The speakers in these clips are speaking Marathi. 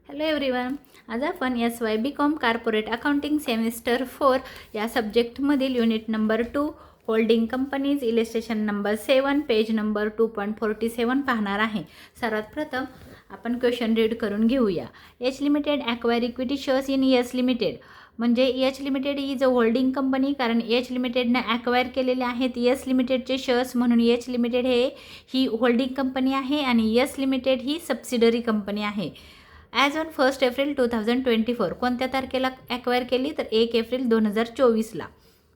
Hello everyone. आज आपण SYBCom कॉर्पोरेट अकाउंटिंग सेमिस्टर 4 या सब्जेक्टमधील unit number 2 holding companies illustration number 7 page number 2.47 पाहणार आहे. सर्वात प्रथम आपण क्वेश्चन रीड करून घेऊया. H limited acquire equity shares in H limited. म्हणजे H limited is a holding company, कारण एच लिमिटेडने ॲक्वायर केलेले आहेत एच लिमिटेडचे शेअर्स, म्हणून एच लिमिटेड ही होल्डिंग कंपनी आहे आणि एच लिमिटेड ही सबसिडरी कंपनी आहे. ॲज ऑन 1 एप्रिल 2024 कोणत्या तारखेला ॲक्वायर केली तर 1 एप्रिल 2024ला.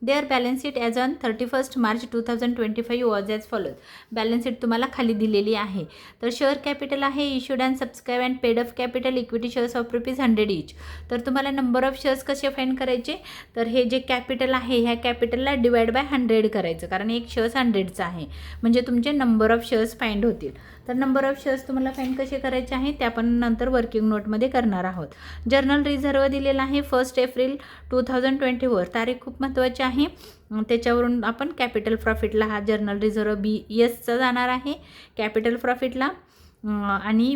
Their balance sheet as on 31 March 2025 was as follows. Balance sheet तुम्हाला खाली दिलेली आहे. तर शेअर कॅपिटल आहे issued and subscribe and paid of capital equity shares of ₹100 इच. तर तुम्हाला नंबर ऑफ शेअर्स कसे फाइंड करायचे, तर हे जे कॅपिटल आहे ह्या कॅपिटलला डिवाइड बाय 100 करायचं, कारण एक शेअर्स 100चा आहे, म्हणजे तुमचे नंबर ऑफ शेअर्स फाइंड होतील. तर नंबर ऑफ शेअर्स तुम्हाला फाइंड कसे करायचे आहे ते आपण नंतर वर्किंग नोटमध्ये करणार आहोत. जर्नल रिझर्व दिलेला आहे 1 एप्रिल 2024. तारीख खूप महत्त्वाची आहे. त्याच्यावरून आपण कॅपिटल प्रॉफिटला हा जर्नल रिझर्व BSचा जाणार आहे कॅपिटल प्रॉफिटला, आणि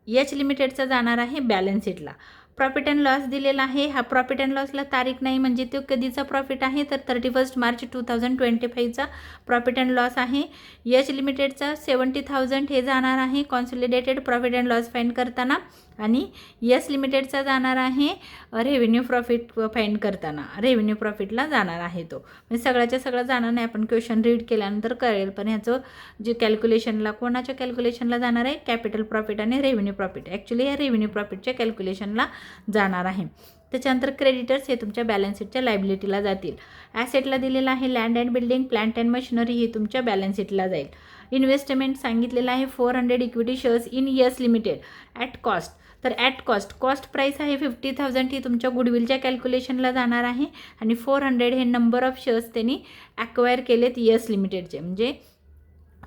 एच लिमिटेडचा जाणार आहे बॅलन्स शीटला. प्रॉफिट अँड लॉस दिलेला आहे. हा प्रॉफिट अँड लॉसला तारीख नाही, म्हणजे तो कधीचा प्रॉफिट आहे तर 31 मार्च 2025चा प्रॉफिट अँड लॉस आहे. एच लिमिटेडचा 70,000 हे जाणार आहे consolidated profit and loss find करताना, आणि एस लिमिटेडचा जाणार आहे रेव्हेन्यू प्रॉफिट फाइंड करताना, रेव्हेन्यू प्रॉफिटला जाणार आहे तो. म्हणजे सगळ्याच्या सगळं जाणार नाही, आपण क्वेश्चन रीड केल्यानंतर कळेल. पण ह्याचं जे कॅल्क्युलेशनला कोणाच्या कॅल्क्युलेशनला जाणार आहे, कॅपिटल प्रॉफिट आणि रेव्हेन्यू प्रॉफिट. ॲक्च्युली या रेव्हेन्यू प्रॉफिटच्या कॅल्क्युलेशनला जाणार आहे. त्याच्यानंतर क्रेडिटर्स हे तुमच्या बॅलन्स शीटच्या लायबिलिटीला जातील. ॲसेटला दिलेला आहे land and building, plant and machinery ही तुमच्या बॅलन्स शीटला जाईल. इन्व्हेस्टमेंट सांगितलेलं आहे 400 equity shares in S limited at cost. तर ॲट कॉस्ट प्राईस आहे 50,000 ही तुमच्या गुडविलच्या कॅल्क्युलेशनला जाणार आहे, आणि 400 हे नंबर ऑफ शेअर्स त्यांनी ॲक्वायर केलेत एस लिमिटेडचे. म्हणजे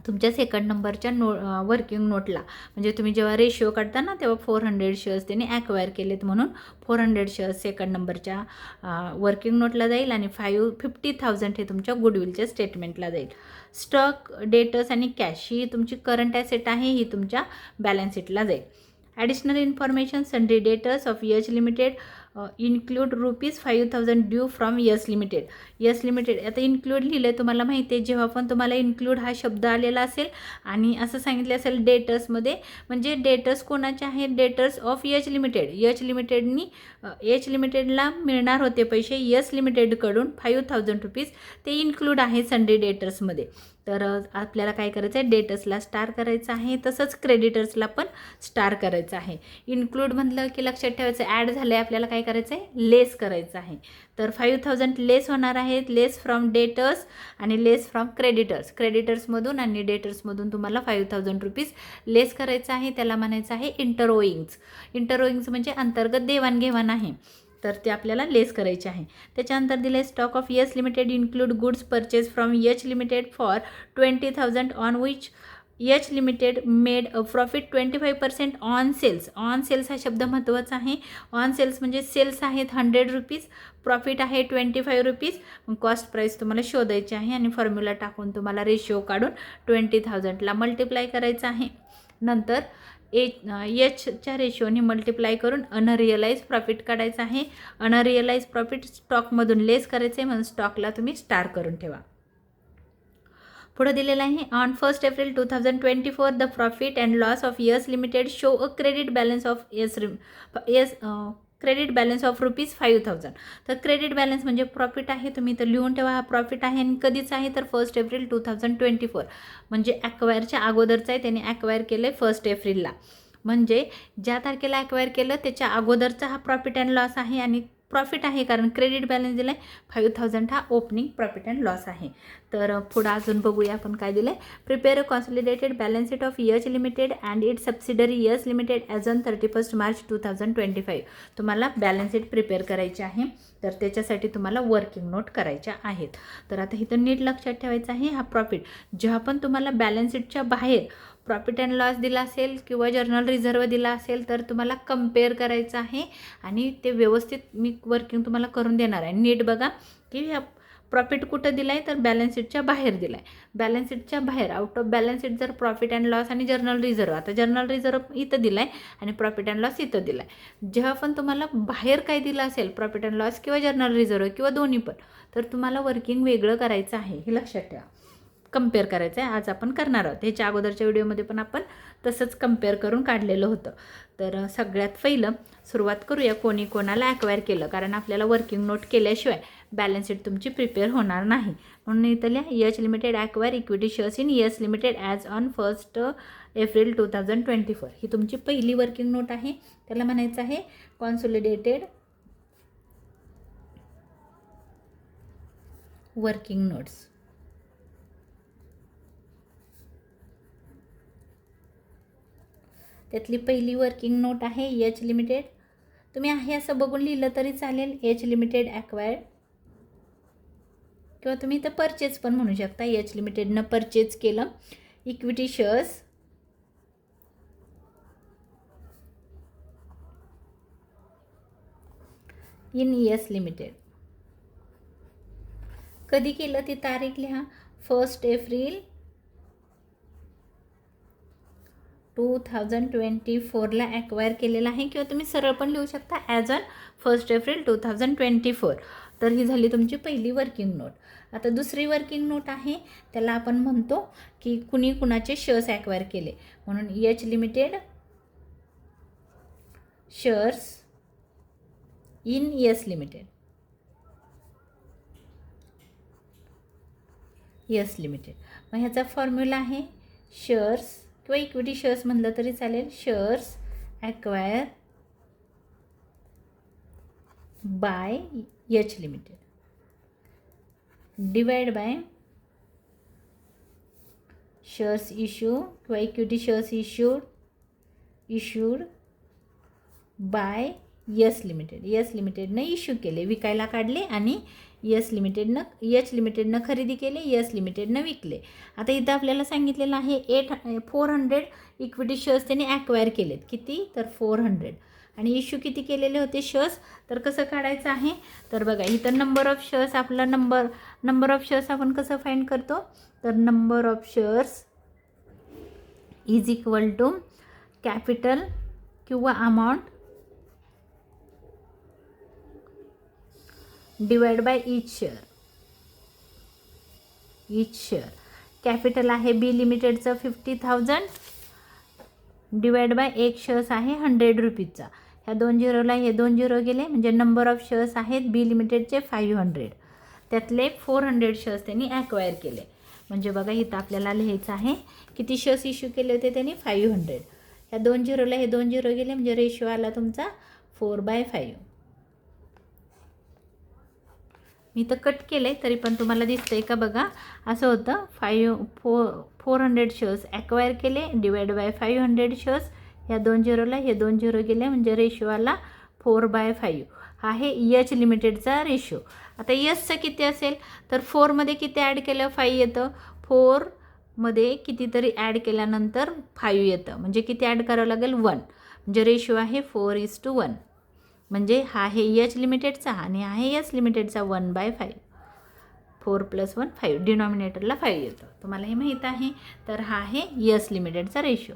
तुमच्या सेकंड नंबरच्या वर्किंग नोटला, म्हणजे तुम्ही जेव्हा रेशिओ काढता ना तेव्हा 400 शेअर्स त्यांनी ॲक्वायर केलेत, म्हणून 400 शेअर्स सेकंड नंबरच्या वर्किंग नोटला जाईल, आणि 50,000 हे तुमच्या गुडविलच्या स्टेटमेंटला जाईल. स्टॉक, डेटर्स आणि कॅश ही तुमची करंट ॲसेट आहे, ही तुमच्या बॅलन्स शीटला जाईल. Additional information sundry debtors of H limited include ₹5,000 due from S limited. S limited आता इन्क्लूड लिहिलं आहे, तुम्हाला माहिती आहे जेव्हा पण तुम्हाला इन्क्लूड हा शब्द आलेला असेल आणि असं सांगितलं असेल डेटर्समध्ये, म्हणजे डेटर्स कोणाचे आहेत, debtors of H limited. H लिमिटेडला मिळणार होते पैसे एस लिमिटेडकडून ₹5,000 ते इन्क्लूड आहे सन्ड्री डेटर्समध्ये. तर आपल्याला काय करायचं आहे, डेटर्सला स्टार करायचं आहे, तसंच क्रेडिटर्सला पण स्टार करायचं आहे. इन्क्लूड म्हटलं की लक्षात ठेवायचं ॲड झालं आहे, आपल्याला काय करायचं आहे, लेस करायचं आहे. तर 5,000 लेस होणार आहेत, लेस फ्रॉम डेटर्स आणि लेस फ्रॉम क्रेडिटर्स. क्रेडिटर्समधून आणि डेटर्समधून तुम्हाला ₹5,000 लेस करायचं आहे. त्याला म्हणायचं आहे इंटरओइंग्स. इंटरओइंग्स म्हणजे अंतर्गत देवाणघेवाण आहे, तर ते आपल्याला लेस करायचे आहे. त्याच्यानंतर दिले stock of H limited include goods purchase from H limited for 20,000 on which H limited made a profit 25% on sales. On sales हा शब्द महत्त्वाचा आहे. ऑन सेल्स म्हणजे सेल्स आहेत ₹100, प्रॉफिट आहे ₹25. मग कॉस्ट प्राईस तुम्हाला शोधायची आहे, आणि फॉर्म्युला टाकून तुम्हाला रेशिओ काढून 20,000ला मल्टिप्लाय करायचं आहे. नंतर एचच्या रेशोने मल्टिप्लाय करून अनरिअलाइज प्रॉफिट काढायचं आहे. अनरिअलाइज प्रॉफिट स्टॉकमधून लेस करायचं आहे, म्हणून स्टॉकला तुम्ही स्टार करून ठेवा. पुढे दिलेलं आहे on 1 April 2024 the profit and loss of S limited show a credit balance of credit balance of ₹5,000. तर क्रेडिट बॅलन्स म्हणजे प्रॉफिट आहे, तुम्ही तर लिहून ठेवा हा प्रॉफिट आहे, आणि कधीच आहे तर 1 एप्रिल 2024, म्हणजे ॲक्वायरच्या अगोदरचं आहे, त्यांनी ॲक्वायर केलं आहे 1 एप्रिलला. म्हणजे ज्या तारखेला ॲक्वायर केलं त्याच्या अगोदरचा हा प्रॉफिट अँड लॉस आहे, आणि प्रॉफिट आहे कारण क्रेडिट बॅलन्स दिला आहे 5,000 हा ओपनिंग प्रॉफिट अँड लॉस आहे. तर पुढं अजून बघूया आपण काय दिलं आहे. Prepare a consolidated balance sheet of H limited and it's subsidiary S limited as on 31 March 2025. तुम्हाला बॅलन्स शीट प्रिपेअर करायची आहे, तर त्याच्यासाठी तुम्हाला वर्किंग नोट करायच्या आहेत. तर आता इथं नीट लक्षात ठेवायचं आहे, हा प्रॉफिट जेव्हा पण तुम्हाला बॅलन्स शीटच्या बाहेर प्रॉफिट अँड लॉस दिला असेल किंवा जर्नल रिझर्व दिला असेल तर तुम्हाला कम्पेअर करायचं आहे, आणि ते व्यवस्थित मी वर्किंग तुम्हाला करून देणार आहे. नीट बघा की प्रॉफिट कुठं दिला आहे तर बॅलन्स शीटच्या बाहेर दिला आहे. बॅलन्स शीटच्या बाहेर आउट ऑफ बॅलन्स शीट जर प्रॉफिट अँड लॉस आणि जर्नल रिझर्व, आता जर्नल रिझर्व इथं दिला आहे आणि प्रॉफिट अँड लॉस इथं दिला आहे. जेव्हा पण तुम्हाला बाहेर काय दिलं असेल प्रॉफिट अँड लॉस किंवा जर्नल रिझर्व किंवा दोन्ही पण, तर तुम्हाला वर्किंग वेगळं करायचं आहे, हे लक्षात ठेवा. कम्पेअर करायचं आहे, आज आपण करणार आहोत. ह्याच्या अगोदरच्या व्हिडिओमध्ये पण आपण तसंच कम्पेअर करून काढलेलं होतं. तर सगळ्यात पहिलं सुरुवात करूया कोणी कोणाला ॲक्वायर केलं, कारण आपल्याला वर्किंग नोट केल्याशिवाय बॅलन्स शीट तुमची प्रिपेअर होणार नाही. म्हणून इथं लिहा H limited acquire equity shares in yes limited as on 1 April 2024. ही तुमची पहिली वर्किंग नोट आहे. त्याला म्हणायचं आहे कॉन्सोलिडेटेड वर्किंग नोट्स. त्यातली पहिली वर्किंग नोट आहे एच लिमिटेड. तुम्ही आहे असं बघून लिहिलं तरी चालेल, एच लिमिटेड ॲक्वायर्ड, किंवा तुम्ही इथं परचेज पण म्हणू शकता. एच लिमिटेडनं परचेज केलं equity shares in yes limited. कधी केलं ती तारीख लिहा, 1 एप्रिल 2024ला ॲक्वायर केलेला आहे, किंवा तुम्ही सरळ पण लिहू शकता ॲज ऑन 1 एप्रिल 2024. तर ही झाली तुमची पहिली वर्किंग नोट. आता दुसरी वर्किंग नोट आहे, त्याला आपण म्हणतो की कुणी कुणाचे शेअर्स ॲक्वायर केले, म्हणून H limited shares in yes limited. S limited. मग ह्याचा फॉर्म्युला आहे शेअर्स किंवा इक्विटी शेअर्स म्हणलं तरी चालेल, shares acquire by H limited divide by shares issue किंवा equity shares issued by S limited. S लिमिटेडनं इश्यू केले, विकायला काढले, आणि एच लिमिटेडनं खरेदी केले, यस लिमिटेडनं विकले. आता इथं आपल्याला सांगितलेलं आहे 400 इक्विटी शेअर्स त्यांनी ॲक्वायर केलेत. किती तर 400. आणि इश्यू किती केलेले होते शेअर्स, तर कसं काढायचं आहे तर बघा इथं नंबर ऑफ शेअर्स, आपला नंबर ऑफ शेअर्स आपण कसं फाइंड करतो, तर number of shares is equal to capital किंवा amount divide by each share. Capital आहे बी लिमिटेडचं 50,000 डिवाइड बाय एक शेअर्स आहे 100 रुपीजचा. ह्या 2 झिरोला हे 2 झिरो गेले, म्हणजे नंबर ऑफ शेअर्स आहेत बी लिमिटेडचे 500. त्यातले 400 शेअर्स त्यांनी ॲक्वायर केले. म्हणजे बघा इथं आपल्याला लिहायचं आहे किती शेअर्स इश्यू केले होते त्यांनी, 500. ह्या 2 झिरोला हे 2 झिरो गेले, म्हणजे रेशो आला तुमचा 4/5. मी तर कट केलं आहे तरी पण तुम्हाला दिसतं आहे का बघा, असं होतं 400 शेअर्स ॲक्वायर केले डिवाइड बाय 500 शेअर्स. ह्या 2 झिरोला हे 2 झिरो गेले, म्हणजे रेशो आला 4/5. हा आहे एच लिमिटेडचा रेशो. आता यसचं किती असेल तर 4मध्ये किती ॲड केलं 5 येतं, 4मध्ये कितीतरी ॲड केल्यानंतर 5 येतं, म्हणजे किती ॲड करावं लागेल 1, म्हणजे रेशो आहे 4:1. म्हणजे हा आहे एच लिमिटेडचा आणि हा आहे एस लिमिटेडचा 1/5. 4 + 1 5, डिनॉमिनेटरला 5 येतं, तुम्हाला हे माहीत आहे. तर हा आहे एस लिमिटेडचा रेशो,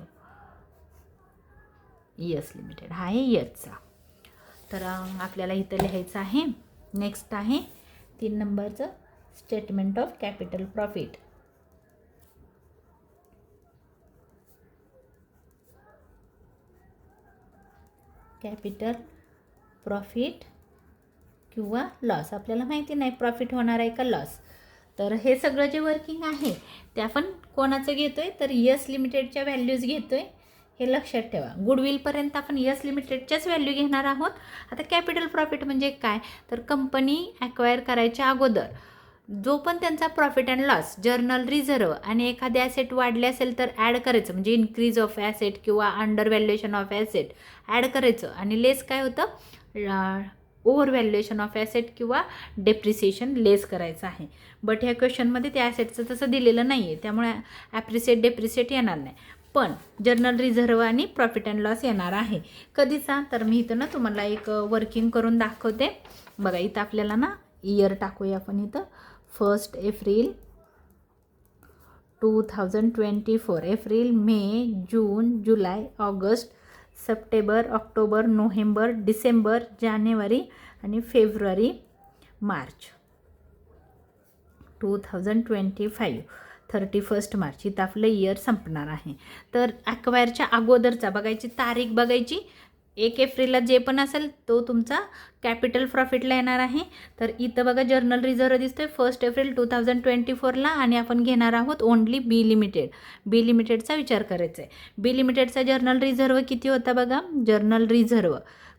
एस लिमिटेड हा आहे एचचा. तर आपल्याला इथं लिहायचं आहे. नेक्स्ट आहे 3 नंबरचं statement of capital profit. Capital profit किंवा लॉस, आपल्याला माहिती नाही प्रॉफिट होणार आहे का लॉस. तर हे सगळं जे वर्किंग आहे ते आपण कोणाचं घेतो आहे तर यस लिमिटेडच्या व्हॅल्यूज घेतो आहे, हे लक्षात ठेवा. गुडविलपर्यंत आपण यस लिमिटेडच्याच व्हॅल्यू घेणार आहोत. आता कॅपिटल प्रॉफिट म्हणजे काय, तर कंपनी ॲक्वायर करायच्या अगोदर जो पण त्यांचा profit and loss, journal reserve आणि एखादे ॲसेट वाढले असेल तर ॲड करायचं, म्हणजे इन्क्रीज ऑफ ॲसेट किंवा under valuation of asset add करायचं, आणि लेस काय होतं ओव्हर व्हॅल्युएशन ऑफ ॲसेट किंवा डेप्रिसिएशन लेस करायचं आहे. बट ह्या क्वेश्चनमध्ये त्या ॲसेटचं तसं दिलेलं नाही आहे, त्यामुळे डेप्रिसिएट येणार नाही. पण जर्नल रिझर्व आणि प्रॉफिट अँड लॉस येणार आहे. कधीचा, तर मी इथं ना तुम्हाला एक वर्किंग करून दाखवते. बघा इथं आपल्याला ना इयर टाकूया आपण इथं 1 एप्रिल 2024, एप्रिल, मे, जून, जुलै, August, September, October, November, December, जानेवारी आणि फेब्रुवारी, मार्च 2025, 31 मार्च इथं आपलं इयर संपणार आहे. तर ॲक्वायरच्या अगोदरचा बघायची तारीख बघायची, 1 एप्रिलला जे पण असेल तो तुमचा कॅपिटल प्रॉफिटला येणार आहे. तर इथं बघा जर्नल रिझर्व दिसतोय 1 एप्रिल 2024ला आणि आपण घेणार आहोत ओनली बी लिमिटेड. बी लिमिटेडचा विचार करायचा आहे. बी लिमिटेडचा जर्नल रिझर्व किती होता बघा. जर्नल रिझर्व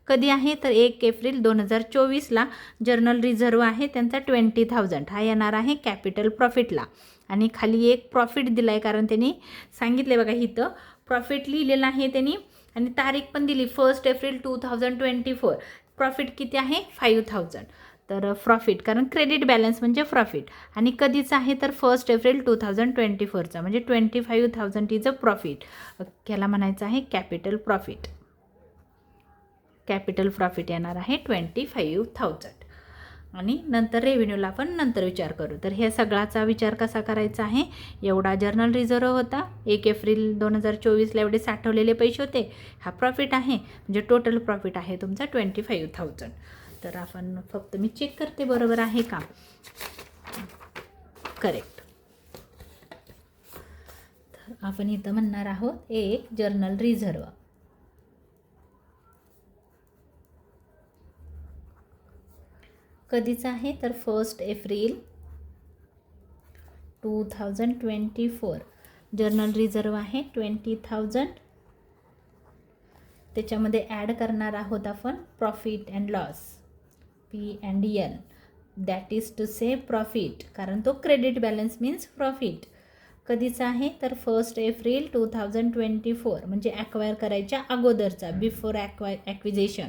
कधी आहे तर 1 एप्रिल 2024ला जर्नल रिझर्व आहे त्यांचा 20,000. हा येणार आहे कॅपिटल प्रॉफिटला. आणि खाली एक प्रॉफिट दिला आहे कारण त्यांनी सांगितले बघा इथं प्रॉफिट लिहिलेलं आहे त्यांनी आणि तारीख पण दिली 1 एप्रिल 2024. प्रॉफिट किती आहे 5,000. तर प्रॉफिट कारण क्रेडिट बॅलन्स म्हणजे प्रॉफिट आणि कधीचं आहे तर 1 एप्रिल 2024चा म्हणजे 25,000 इज अ प्रॉफिट. याला म्हणायचं आहे कॅपिटल प्रॉफिट. कॅपिटल प्रॉफिट येणार आहे 25,000. आणि नंतर रेव्हेन्यूला आपण नंतर विचार करू. तर हे सगळाचा विचार कसा करायचा आहे. एवढा जर्नल रिझर्व होता 1 एप्रिल 2024ला एवढे साठवलेले पैसे होते. हा प्रॉफिट आहे म्हणजे टोटल प्रॉफिट आहे तुमचा 25,000. तर आपण फक्त मी चेक करते बरोबर आहे का. करेक्ट. तर आपण इथं म्हणणार आहोत एक जर्नल रिझर्व कधीचा आहे तर 1 एप्रिल 2024. जर्नल रिझर्व आहे 20,000. त्याच्यामध्ये ॲड करणार आहोत आपण profit and loss P&L. That is to say profit कारण तो क्रेडिट बॅलन्स मीन्स प्रॉफिट. कधीचा आहे तर 1 एप्रिल 2024 म्हणजे ॲक्वायर करायच्या अगोदरचा बिफोर ॲक्विजिशन.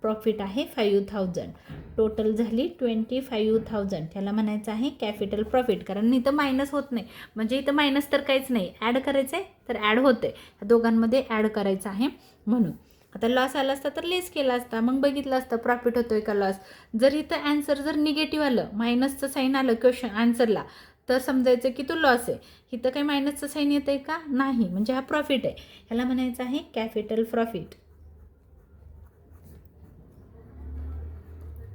प्रॉफिट आहे 5,000. टोटल झाली 25,000. त्याला म्हणायचं आहे कॅपिटल प्रॉफिट कारण इथं मायनस होत नाही म्हणजे इथं मायनस तर काहीच नाही. ॲड करायचं आहे तर ॲड होतं आहे. ह्या दोघांमध्ये ॲड करायचं आहे म्हणून. आता लॉस आला असता तर लेस केला असता मग बघितलं असतं प्रॉफिट होतो आहे का लॉस. जर इथं ॲन्सर जर निगेटिव्ह आलं मायनसचं साईन आलं क्वेश्चन आन्सरला तर समजायचं की तो लॉस आहे. इथं काही मायनसचं साईन येतं आहे का नाही म्हणजे हा प्रॉफिट आहे. ह्याला म्हणायचं आहे capital profit.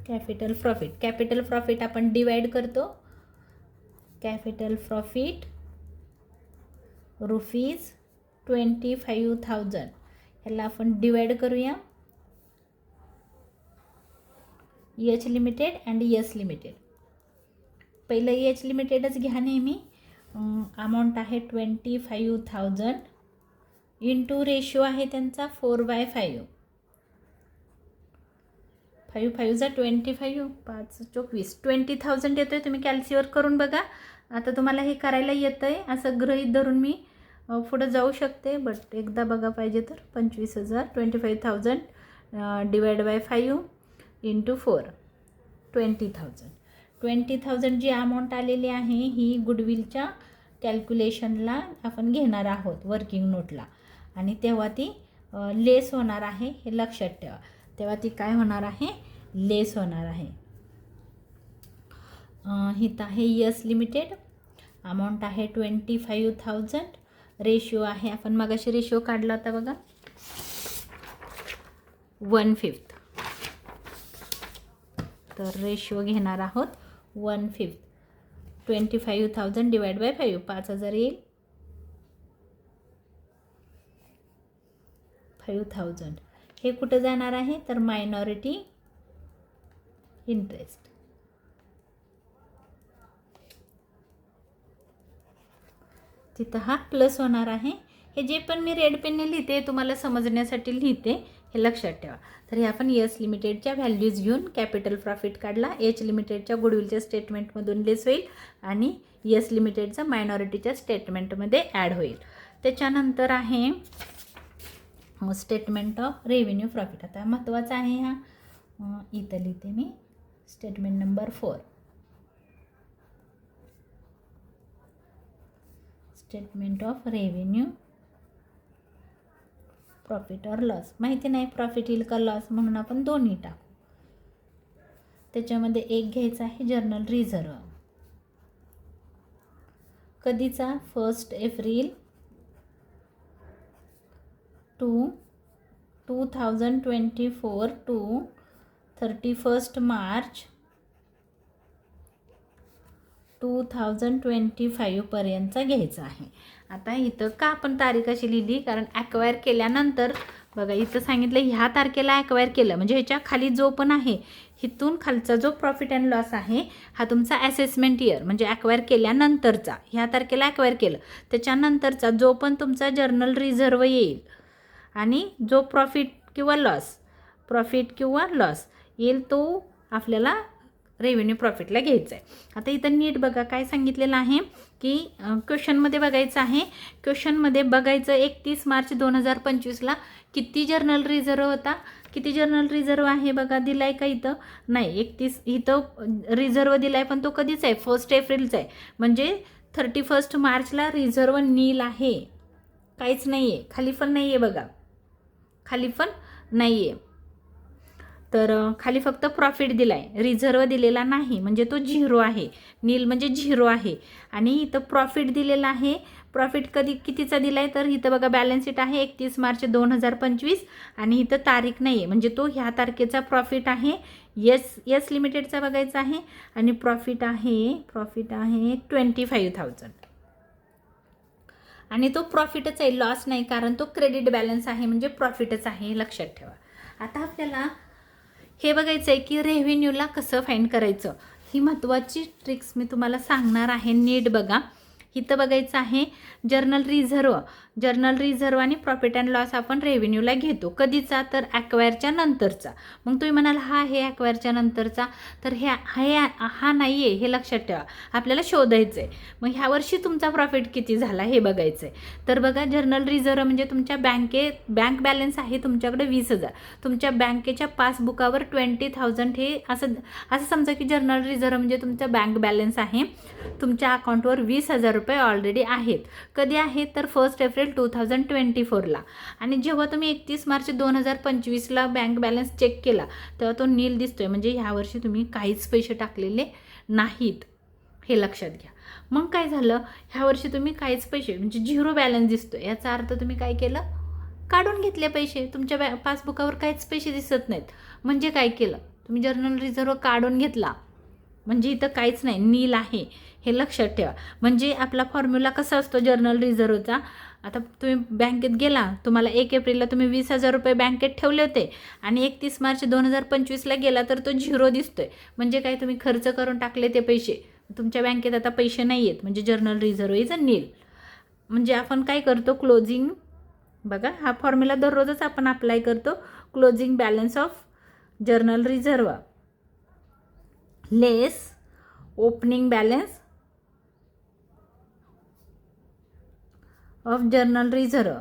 Capital profit. Capital profit आपण डिवाइड करतो. Capital profit rupees 25,000. ह्याला आपण डिवाइड करूया H limited and S limited. पहिलं एच लिमिटेडच घ्या नेहमी. अमाऊंट आहे 25,000 इंटू रेशो आहे त्यांचा 4/5. 5 5 जा 25 5 24 20,000 येतो आहे. तुम्ही कॅल्सीवर करून बघा. आता तुम्हाला हे करायला येतं आहे असं गृहीत धरून मी पुढं जाऊ शकते बट एकदा बघा पाहिजे तर 25,000 25,000 डिवाइड बाय 5 इंटू 4 20,000. 20,000 जी अमाऊंट आलेली आहे ही गुडविलच्या कॅल्क्युलेशनला आपण घेणार आहोत वर्किंग नोटला आणि तेव्हा ती लेस होणार आहे हे लक्षात ठेवा. तेव्हा ती काय होणार आहे लेस होणार आहे. हिथं आहे यस लिमिटेड. अमाऊंट आहे 25,000. रेशिओ आहे आपण मगाशी रेशिओ काढला होता बघा 1/5. तर रेशिओ घेणार आहोत 1/5. 25,000 डिवाइड बाय 5 5,000 येईल. 5,000 हे कुठं जाणार आहे तर मायनॉरिटी इंटरेस्ट. तिथं हा प्लस होणार आहे. हे जे पण मी रेड पेनने लिहिते तुम्हाला समजण्यासाठी लिहिते हे लक्षात ठेवा. तर हे आपण एस लिमिटेडच्या व्हॅल्यूज घेऊन कॅपिटल प्रॉफिट काढला. एच लिमिटेडच्या गुडविलच्या स्टेटमेंटमधून लेस होईल आणि एस लिमिटेडचा मायनॉरिटीच्या स्टेटमेंटमध्ये ॲड होईल. त्याच्यानंतर आहे स्टेटमेंट ऑफ रेव्हेन्यू प्रॉफिट. आता महत्त्वाचा आहे हा. इथं लिहिते मी statement number 4. Statement of revenue profit और लॉस. माहिती नाही प्रॉफिट येईल का लॉस म्हणून आपण दोन्ही टाकू. त्याच्यामध्ये एक घ्यायचा आहे जर्नल रिझर्व. कधीचा? 1 एप्रिल टू 2024 टू 31 मार्च 2025 पर्यंतचा घ्यायचा आहे. आता इथं का आपण तारीख अशी लिहिली? कारण ॲक्वायर केल्यानंतर बघा इथं सांगितलं ह्या तारखेला ॲक्वायर केलं म्हणजे ह्याच्या खाली जो पण आहे इथून खालचा जो प्रॉफिट अँड लॉस आहे हा तुमचा असेसमेंट इयर म्हणजे ॲक्वायर केल्यानंतरचा, ह्या तारखेला ॲक्वायर केलं त्याच्यानंतरचा जो पण तुमचा जर्नल रिझर्व येईल आणि जो प्रॉफिट किंवा लॉस येईल तो आपल्याला रेव्हेन्यू प्रॉफिटला घ्यायचं आहे. आता इथं नीट बघा काय सांगितलेलं आहे की क्वेश्चनमध्ये बघायचं आहे. क्वेश्चनमध्ये बघायचं 31 मार्च 2025ला किती जर्नल रिझर्व होता. किती जर्नल रिझर्व आहे बघा, दिलाय का इथं? नाही, 31 इथं रिझर्व दिलाय पण तो कधीच आहे? 1 एप्रिलचा आहे. म्हणजे 31 मार्चला रिझर्व नील आहे, काहीच नाही आहे, खाली पण नाही आहे बघा, खाली पण नाही आहे. तर खाली फक्त प्रॉफिट दिला आहे, रिझर्व दिलेला नाही म्हणजे तो 0 आहे. नील म्हणजे 0 आहे. आणि इथं प्रॉफिट दिलेला आहे. प्रॉफिट कितीचा दिला आहे तर इथं बघा बॅलन्स शीट आहे 31 मार्च 2025 आणि इथं तारीख नाही आहे म्हणजे तो ह्या तारखेचा प्रॉफिट आहे. यस लिमिटेडचा बघायचा आहे आणि प्रॉफिट आहे 25,000 आणि तो प्रॉफिटच आहे, लॉस नाही, कारण तो क्रेडिट बॅलन्स आहे म्हणजे प्रॉफिटच आहे, लक्षात ठेवा. आता आपल्याला हे बघायचं आहे की रेव्हेन्यूला कसं फाइंड करायचं. ही महत्त्वाची ट्रिक्स मी तुम्हाला सांगणार आहे, नीट बघा. इथं बघायचं आहे जर्नल रिझर्व आणि प्रॉफिट अँड लॉस आपण रेव्हेन्यूला घेतो. कधीचा? तर ॲक्वायरच्या नंतरचा. मग तुम्ही म्हणाल हे ॲक्वायरच्या नंतरचा, तर हा नाही आहे, हे लक्षात ठेवा, आपल्याला शोधायचं आहे. मग ह्या वर्षी तुमचा प्रॉफिट किती झाला हे बघायचं आहे. तर बघा जर्नल रिझर्व म्हणजे तुमच्या बँक बॅलन्स आहे तुमच्याकडे 20,000, तुमच्या बँकेच्या पासबुकावर 20,000 हे असं समजा की जर्नल रिझर्व म्हणजे तुमचा बँक बॅलन्स आहे, तुमच्या अकाउंटवर 20,000 रुपये ऑलरेडी आहेत. कधी आहेत तर 1 एप्रिल 2024ला. आणि जेव्हा तुम्ही 31 मार्च 2025ला बँक बॅलन्स चेक केला तेव्हा तो नील दिसतोय म्हणजे ह्या वर्षी तुम्ही काहीच पैसे टाकलेले नाहीत, हे लक्षात घ्या. मग काय झालं, ह्या वर्षी तुम्ही काहीच पैसे म्हणजे 0 बॅलन्स दिसतोय, याचा अर्थ तुम्ही काय केलं? काढून घेतले पैसे. तुमच्या पासबुकावर काहीच पैसे दिसत नाहीत म्हणजे काय केलं? तुम्ही जर्नल रिझर्व काढून घेतला म्हणजे इथं काहीच नाही, नील आहे, हे लक्षात ठेवा. म्हणजे आपला फॉर्म्युला कसा असतो जर्नल रिझर्वचा? आता तुम्ही बँकेत गेला, तुम्हाला 1 एप्रिलला तुम्ही 20,000 रुपये बँकेत ठेवले होते आणि 31 मार्च 2025ला गेला तर तो 0 दिसतोय म्हणजे काय? तुम्ही खर्च करून टाकले ते पैसे, तुमच्या बँकेत आता पैसे नाही आहेत म्हणजे जर्नल रिझर्व इज अ नील. म्हणजे आपण काय करतो? क्लोजिंग, बघा हा फॉर्म्युला दररोजच आपण अप्लाय करतो. Closing balance of journal reserve less opening balance of journal reserve.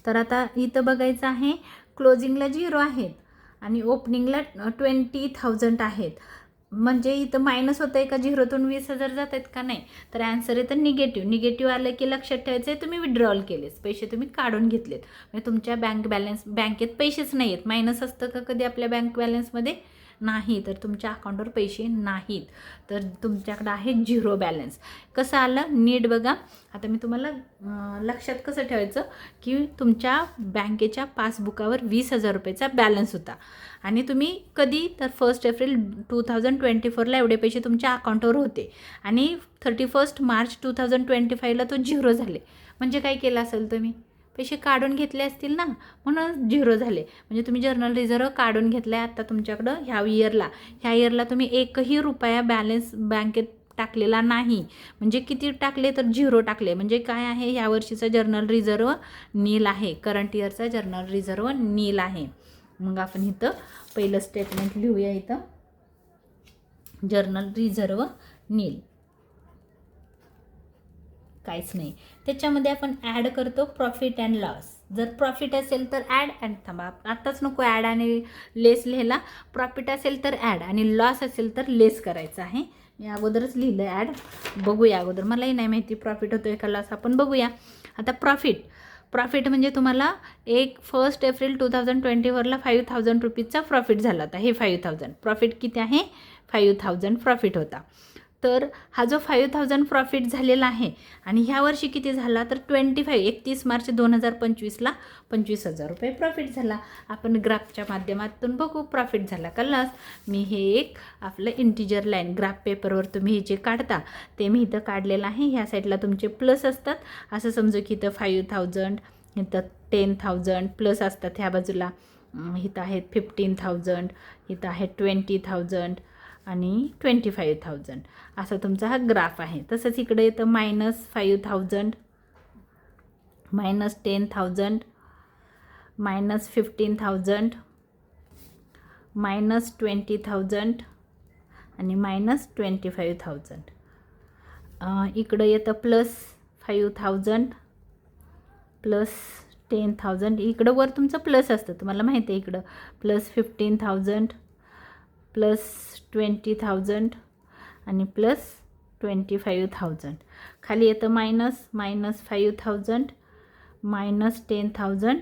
तर आता इथं बघायचं आहे क्लोजिंगला 0 आहेत आणि ओपनिंगला 20,000 आहेत म्हणजे इथं मायनस होतं आहे का? 0तून 20,000 जात आहेत का? नाही. तर ॲन्सर येतं निगेटिव्ह आलं की लक्षात ठेवायचं आहे तुम्ही विड्रॉल केलेत, पैसे तुम्ही काढून घेतलेत म्हणजे तुमच्या बँकेत पैसेच नाही आहेत. मायनस असतं का कधी आपल्या बँक बॅलन्समध्ये? नाही. तर तुमच्या अकाउंटवर पैसे नाहीत, तर तुमच्याकडं आहे 0 बॅलन्स. कसं आलं? नीट बघा. आता मी तुम्हाला लक्षात कसं ठेवायचं की तुमच्या बँकेच्या पासबुकावर 20,000 रुपयेचा बॅलन्स होता आणि तुम्ही कधी तर 1 एप्रिल 2024ला एवढे पैसे तुमच्या अकाउंटवर होते आणि 31 मार्च 2025ला तो 0 झाले म्हणजे काय केलं असेल तुम्ही? पैसे काढून घेतले असतील ना, म्हणून 0 झाले. म्हणजे तुम्ही जर्नल रिझर्व काढून घेतला आहे आता तुमच्याकडं ह्या इयरला तुम्ही 1ही रुपया बॅलन्स बँकेत टाकलेला नाही म्हणजे किती टाकले तर 0 टाकले म्हणजे काय आहे? ह्या वर्षीचा जर्नल रिझर्व नील आहे, करंट इयरचा जर्नल रिझर्व नील आहे. मग आपण इथं पहिलं स्टेटमेंट लिहूया. इथं जर्नल रिझर्व नील, काहीच नाही. त्याच्यामध्ये आपण ॲड करतो प्रॉफिट अँड लॉस. जर प्रॉफिट असेल तर ॲड अँड थांबा आत्ताच नको ॲड आणि लेस लिहायला. प्रॉफिट असेल तर ॲड आणि लॉस असेल तर लेस करायचं आहे. मी अगोदरच लिहिलं ॲड, बघूया अगोदर, मलाही नाही माहिती प्रॉफिट होतोय का लॉस, आपण बघूया. आता प्रॉफिट म्हणजे तुम्हाला 1 एप्रिल 2024ला 5,000 रुपीजचा प्रॉफिट झाला होता. हे 5,000 प्रॉफिट किती आहे? 5,000 प्रॉफिट होता. तर हा जो 5,000 प्रॉफिट झालेला आहे आणि ह्या वर्षी किती झाला तर 31 मार्च 2025ला 25,000 रुपये प्रॉफिट झाला. आपण ग्राफच्या माध्यमातून बघू प्रॉफिट झाला का लॉस. मी हे एक आपलं इंटिजर लाईन ग्राफ पेपरवर तुम्ही हे जे काढता ते मी इथं काढलेलं आहे. ह्या साईडला तुमचे प्लस असतात. असं समजू की इथं 5,000, इथं 10,000 प्लस असतात. ह्या बाजूला इथं आहेत 15,000, इथं आहे 20,000 आणि 25,000 असा तुमचा हा ग्राफ आहे. तसंच इकडे येतं -5,000, -10,000, -15,000, -20,000 आणि -25,000. इकडं येतं +5,000, +10,000. इकडं वर तुमचं प्लस असतं, तुम्हाला माहिती आहे. इकडं +15,000, +20,000 आणि +25,000. खाली येतं -5,000, -10,000,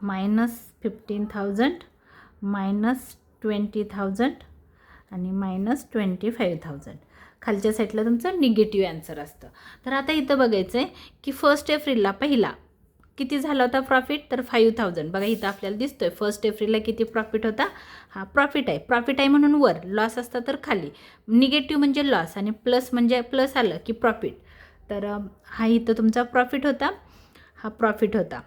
-15,000, -20,000 आणि -25,000. खालच्या साईडला तुमचं निगेटिव्ह आन्सर असतं. तर आता इथं बघायचं आहे की 1 एप्रिलला पहिला किती झाला होता प्रॉफिट तर 5,000. बघा इथं आपल्याला दिसतोय 1 एप्रिलला किती प्रॉफिट होता. हा प्रॉफिट आहे म्हणून वर, लॉस असता तर खाली. निगेटिव्ह म्हणजे लॉस आणि प्लस म्हणजे प्लस आलं की प्रॉफिट. तर हा इथं तुमचा प्रॉफिट होता, हा प्रॉफिट होता.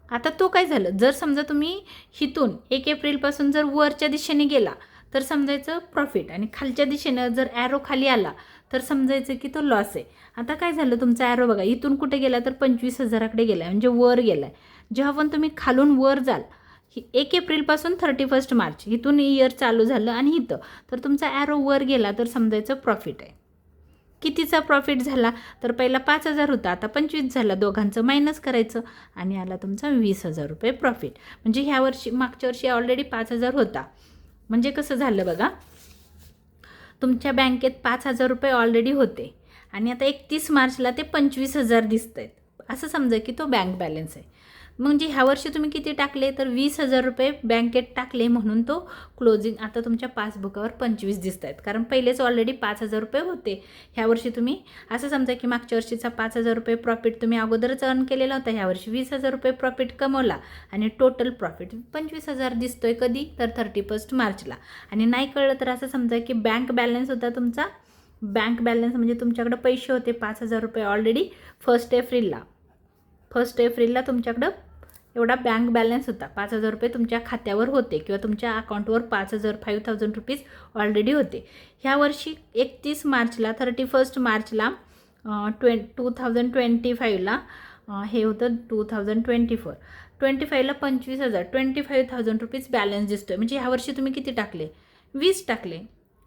आता तो काय झालं, जर समजा तुम्ही हिथून 1 एप्रिलपासून जर वरच्या दिशेने गेला तर समजायचं प्रॉफिट आणि खालच्या दिशेनं जर ॲरो खाली आला तर समजायचं की तो लॉस आहे. आता काय झालं, तुमचा ॲरो बघा इथून कुठे गेला तर 25,000कडे गेला म्हणजे वर गेला आहे. जेव्हा पण तुम्ही खालून वर जाल 1 एप्रिलपासून 31 मार्च इथून इयर चालू झालं आणि इथं तर तुमचा ॲरो वर गेला तर समजायचं प्रॉफिट आहे. कितीचा प्रॉफिट झाला तर पहिला 5,000 होता, आता 25 झाला. दोघांचं मायनस करायचं आणि आला तुमचा 20,000 रुपये प्रॉफिट. म्हणजे ह्या वर्षी मागच्या वर्षी ऑलरेडी 5,000 होता. म्हणजे कसं झालं बघा, तुमच्या बँकेत 5,000 रुपये ऑलरेडी होते आणि आता 31 मार्चला ते 25,000 दिसत आहेत. असं समजा की तो बँक बॅलन्स आहे. म्हणजे ह्या वर्षी तुम्ही किती टाकले तर 20,000 रुपये बँकेत टाकले म्हणून तो क्लोजिंग आता तुमच्या पासबुकावर 25 दिसत आहेत. कारण पहिलेच ऑलरेडी 5,000 रुपये होते. ह्या वर्षी तुम्ही असं समजा की मागच्या वर्षीचा 5,000 रुपये प्रॉफिट तुम्ही अगोदरच अर्न केलेला होता. ह्या वर्षी 20,000 रुपये प्रॉफिट कमवला आणि टोटल प्रॉफिट 25,000 दिसतोय कधी तर 31 मार्चला. आणि नाही कळलं तर असं समजा की बँक बॅलन्स होता तुमचा. बँक बॅलन्स म्हणजे तुमच्याकडं पैसे होते 5,000 रुपये ऑलरेडी 1 एप्रिलला तुमच्याकडं एवढा बँक बॅलन्स होता. 5,000 रुपये तुमच्या खात्यावर होते किंवा तुमच्या अकाउंटवर 5,000 रुपीज ऑलरेडी होते. ह्या वर्षी 31 मार्चला 31 मार्चला 2025ला हे होतं 2024. 25ला 25,000 25,000 रुपीज बॅलन्स दिसतोय. म्हणजे ह्या वर्षी तुम्ही किती टाकले 20 टाकले.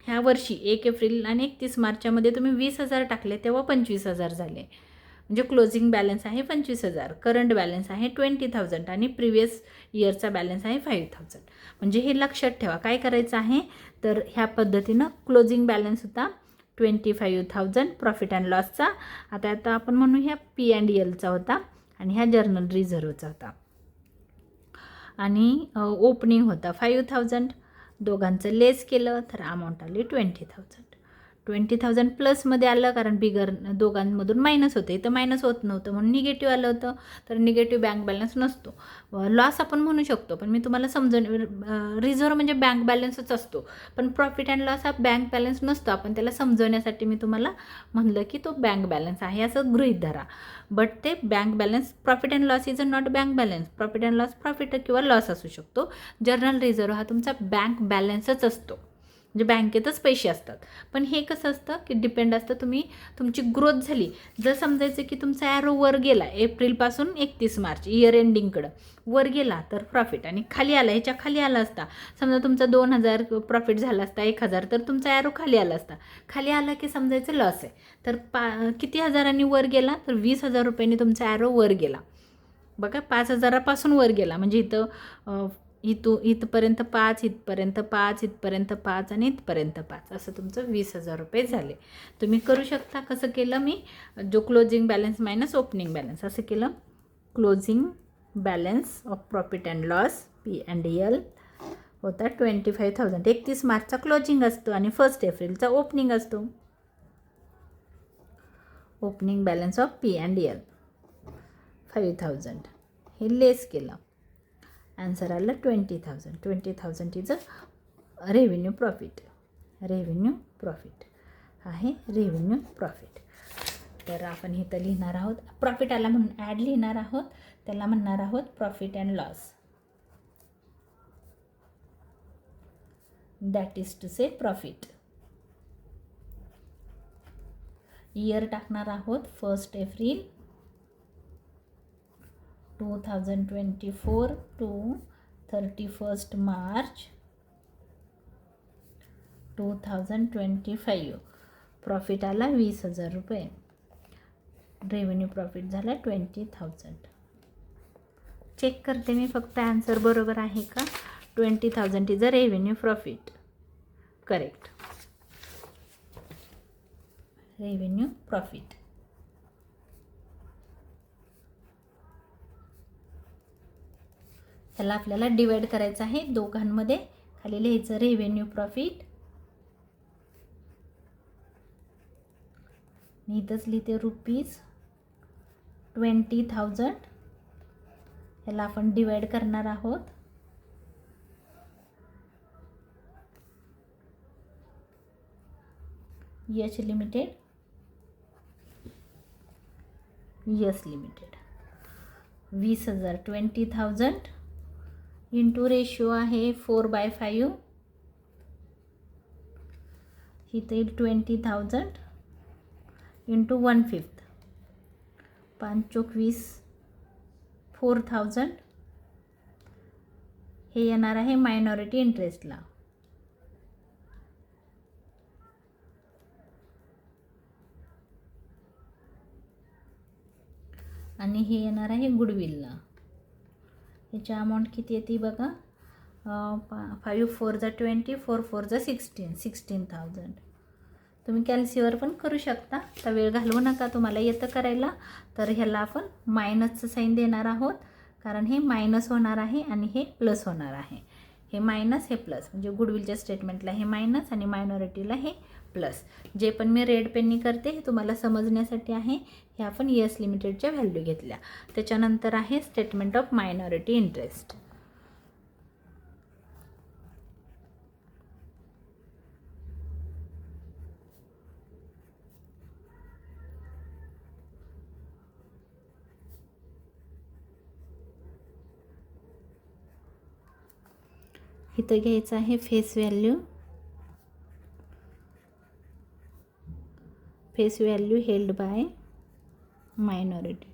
ह्या वर्षी 1 एप्रिल आणि 31 मार्चमध्ये तुम्ही 20,000 टाकले तेव्हा 25,000 झाले. म्हणजे क्लोजिंग बॅलन्स आहे 25,000, करंट बॅलन्स आहे 20,000 आणि प्रिव्हियस इयरचा बॅलन्स आहे 5,000. म्हणजे हे लक्षात ठेवा. काय करायचं आहे तर ह्या पद्धतीनं क्लोजिंग बॅलन्स होता 25,000 प्रॉफिट अँड लॉसचा. आता आपण म्हणू ह्या P&Lचा होता आणि ह्या जर्नल रिझर्वचा होता. आणि ओपनिंग होता 5,000. दोघांचं लेस केलं तर अमाऊंट आली 20,000 प्लसमध्ये आलं कारण बिगर दोघांमधून मायनस होते. इथं मायनस होत नव्हतं म्हणून निगेटिव्ह आलं होतं. तर निगेटिव्ह बँक बॅलन्स नसतो, लॉस आपण म्हणू शकतो. पण मी तुम्हाला समजून रिझर्व म्हणजे बँक बॅलन्सच असतो. पण प्रॉफिट अँड लॉस हा बँक बॅलन्स नसतो. आपण त्याला समजवण्यासाठी मी तुम्हाला म्हणलं की तो बँक बॅलन्स आहे असं गृहीत धरा. बट ते bank balance profit and loss is a not bank balance. Profit and loss profit किंवा लॉस असू शकतो. जर्नल रिझर्व हा तुमचा बँक बॅलन्सच असतो. म्हणजे बँकेतच पैसे असतात. पण हे कसं असतं की डिपेंड असतं तुमची ग्रोथ झाली. जर समजायचं की तुमचा ॲरो वर गेला एप्रिलपासून 31 मार्च इयर एंडिंगकडं वर गेला तर प्रॉफिट आणि खाली आला ह्याच्या खाली आला असता. समजा तुमचा 2,000 प्रॉफिट झाला असता 1,000 तर तुमचा ॲरो खाली आला असता. खाली आला की समजायचं लॉस आहे. तर किती हजारांनी वर गेला तर 20,000 रुपयांनी तुमचा ॲरो वर गेला. बघा 5,000पासून वर गेला म्हणजे इथपर्यंत 5, इथपर्यंत 5, इथपर्यंत 5 आणि इथपर्यंत 5 असं तुमचं 20,000 रुपये झाले. तुम्ही करू शकता. कसं केलं मी जो closing balance minus opening balance असं केलं closing balance of profit and loss P&L होता 25,000. 31 मार्चचा क्लोजिंग असतो आणि 1 एप्रिलचा ओपनिंग असतो. Opening balance of P&L 5,000. हे लेस केलं, आन्सर आलं 20,000. 20,000 is a revenue profit. Revenue profit आहे रेव्हेन्यू प्रॉफिट. तर आपण इथं लिहिणार आहोत प्रॉफिट आला म्हणून ॲड लिहिणार आहोत, त्याला म्हणणार आहोत profit and loss. That is to say profit. Year टाकणार आहोत 1 एप्रिल 2024 टू 31 मार्च 2025. प्रॉफिट आला 20,000 रुपये. रेव्हेन्यू प्रॉफिट झाला 20,000. चेक करते मी फक्त आन्सर बरोबर आहे का. 20,000 is a revenue profit. Correct. Revenue profit. त्याला आपल्याला डिवाइड करायचं आहे दोघांमध्ये. खाली लिहायचं रेव्हेन्यू प्रॉफिट. मी इथंच लिहिते ₹20,000. ह्याला आपण डिवाइड करणार आहोत Yash limited. S limited 20,000. 20,000 into ratio आहे 4/5. इथे येईल 20,000 इंटू 1/5. 5 चोक 20. 4,000 हे येणार आहे मायनॉरिटी इंटरेस्टला. आणि हे येणार आहे गुडविलला. याची अमाऊंट किती येते बघा. 5 4 जा 20, 4 4 जा 16. 16,000. तुम्ही कॅल्सीवर पण करू शकता, तर वेळ घालवू नका. तुम्हाला येतं करायला. तर ह्याला आपण मायनसचं साईन देणार आहोत, कारण हे मायनस होणार आहे आणि हे प्लस होणार आहे. हे मायनस हे प्लस, म्हणजे गुडविलच्या स्टेटमेंटला हे मायनस आणि मायनॉरिटीला हे प्लस. जे पण मी रेड पेननी करते हे तुम्हाला समजण्यासाठी आहे. हे आपण यस लिमिटेडच्या व्हॅल्यू घेतल्या. त्याच्यानंतर आहे स्टेटमेंट ऑफ मायनॉरिटी इंटरेस्ट. इथं घ्यायचं आहे face value. Face value held by minority.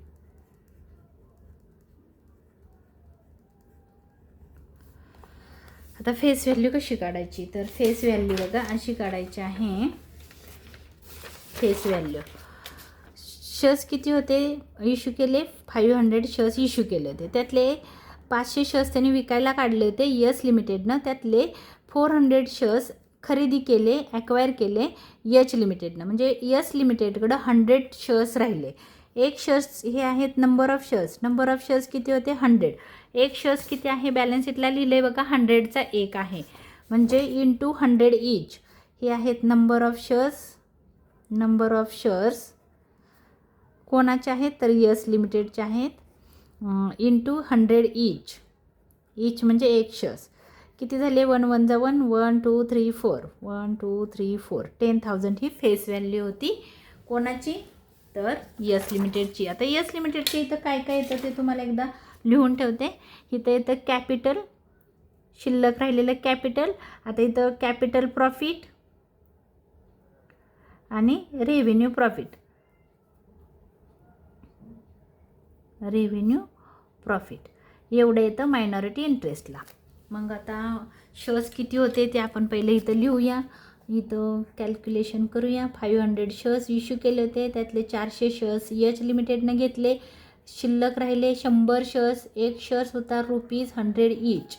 आता फेस व्हॅल्यू कशी काढायची, तर फेस व्हॅल्यू बघा अशी काढायची आहे. फेस व्हॅल्यू शेअर्स किती होते इश्यू केले, 500 शेअर्स इश्यू केले होते. त्यातले 500 शेअर्स त्यांनी विकायला काढले होते यस लिमिटेडनं. त्यातले 400 शेअर्स खरेदी केले, ॲक्वायर केले यच लिमिटेडनं. म्हणजे यस लिमिटेडकडं 100 शेअर्स राहिले. एक शेअर्स हे आहेत number of shares. Number of shares किती होते 100. एक शेअर्स किती आहे बॅलन्स शीटला लिहिले बघा 100चा 1 आहे, म्हणजे इंटू 100 ईच. हे आहेत number of shares. Number of shares कोणाचे आहेत तर यस लिमिटेडचे आहेत. Into 100 each. ईच म्हणजे एक शेअर्स. किती झाले 1 1 जा 1. 1 2 3 4. 1 2 3 4. 10,000 ही फेस व्हॅल्यू होती. कोणाची तर यस लिमिटेडची. आता यस लिमिटेडची इथं काय काय येतं ते तुम्हाला एकदा लिहून ठेवते. इथं येतं कॅपिटल, शिल्लक राहिलेलं कॅपिटल. आता इथं कॅपिटल प्रॉफिट आणि रेव्हेन्यू प्रॉफिट. रेव्हेन्यू प्रॉफिट एवढं येतं मायनॉरिटी इंटरेस्टला. मग आता शेअर्स किती होते ते आपण पहिले इथं लिहूया. इथं कॅल्क्युलेशन करूया. 500 शेअर्स इश्यू केले होते, त्यातले 400 शेअर्स यच लिमिटेडनं घेतले. शिल्लक राहिले 100 शेअर्स. एक शेअर्स होता ₹100 ईच,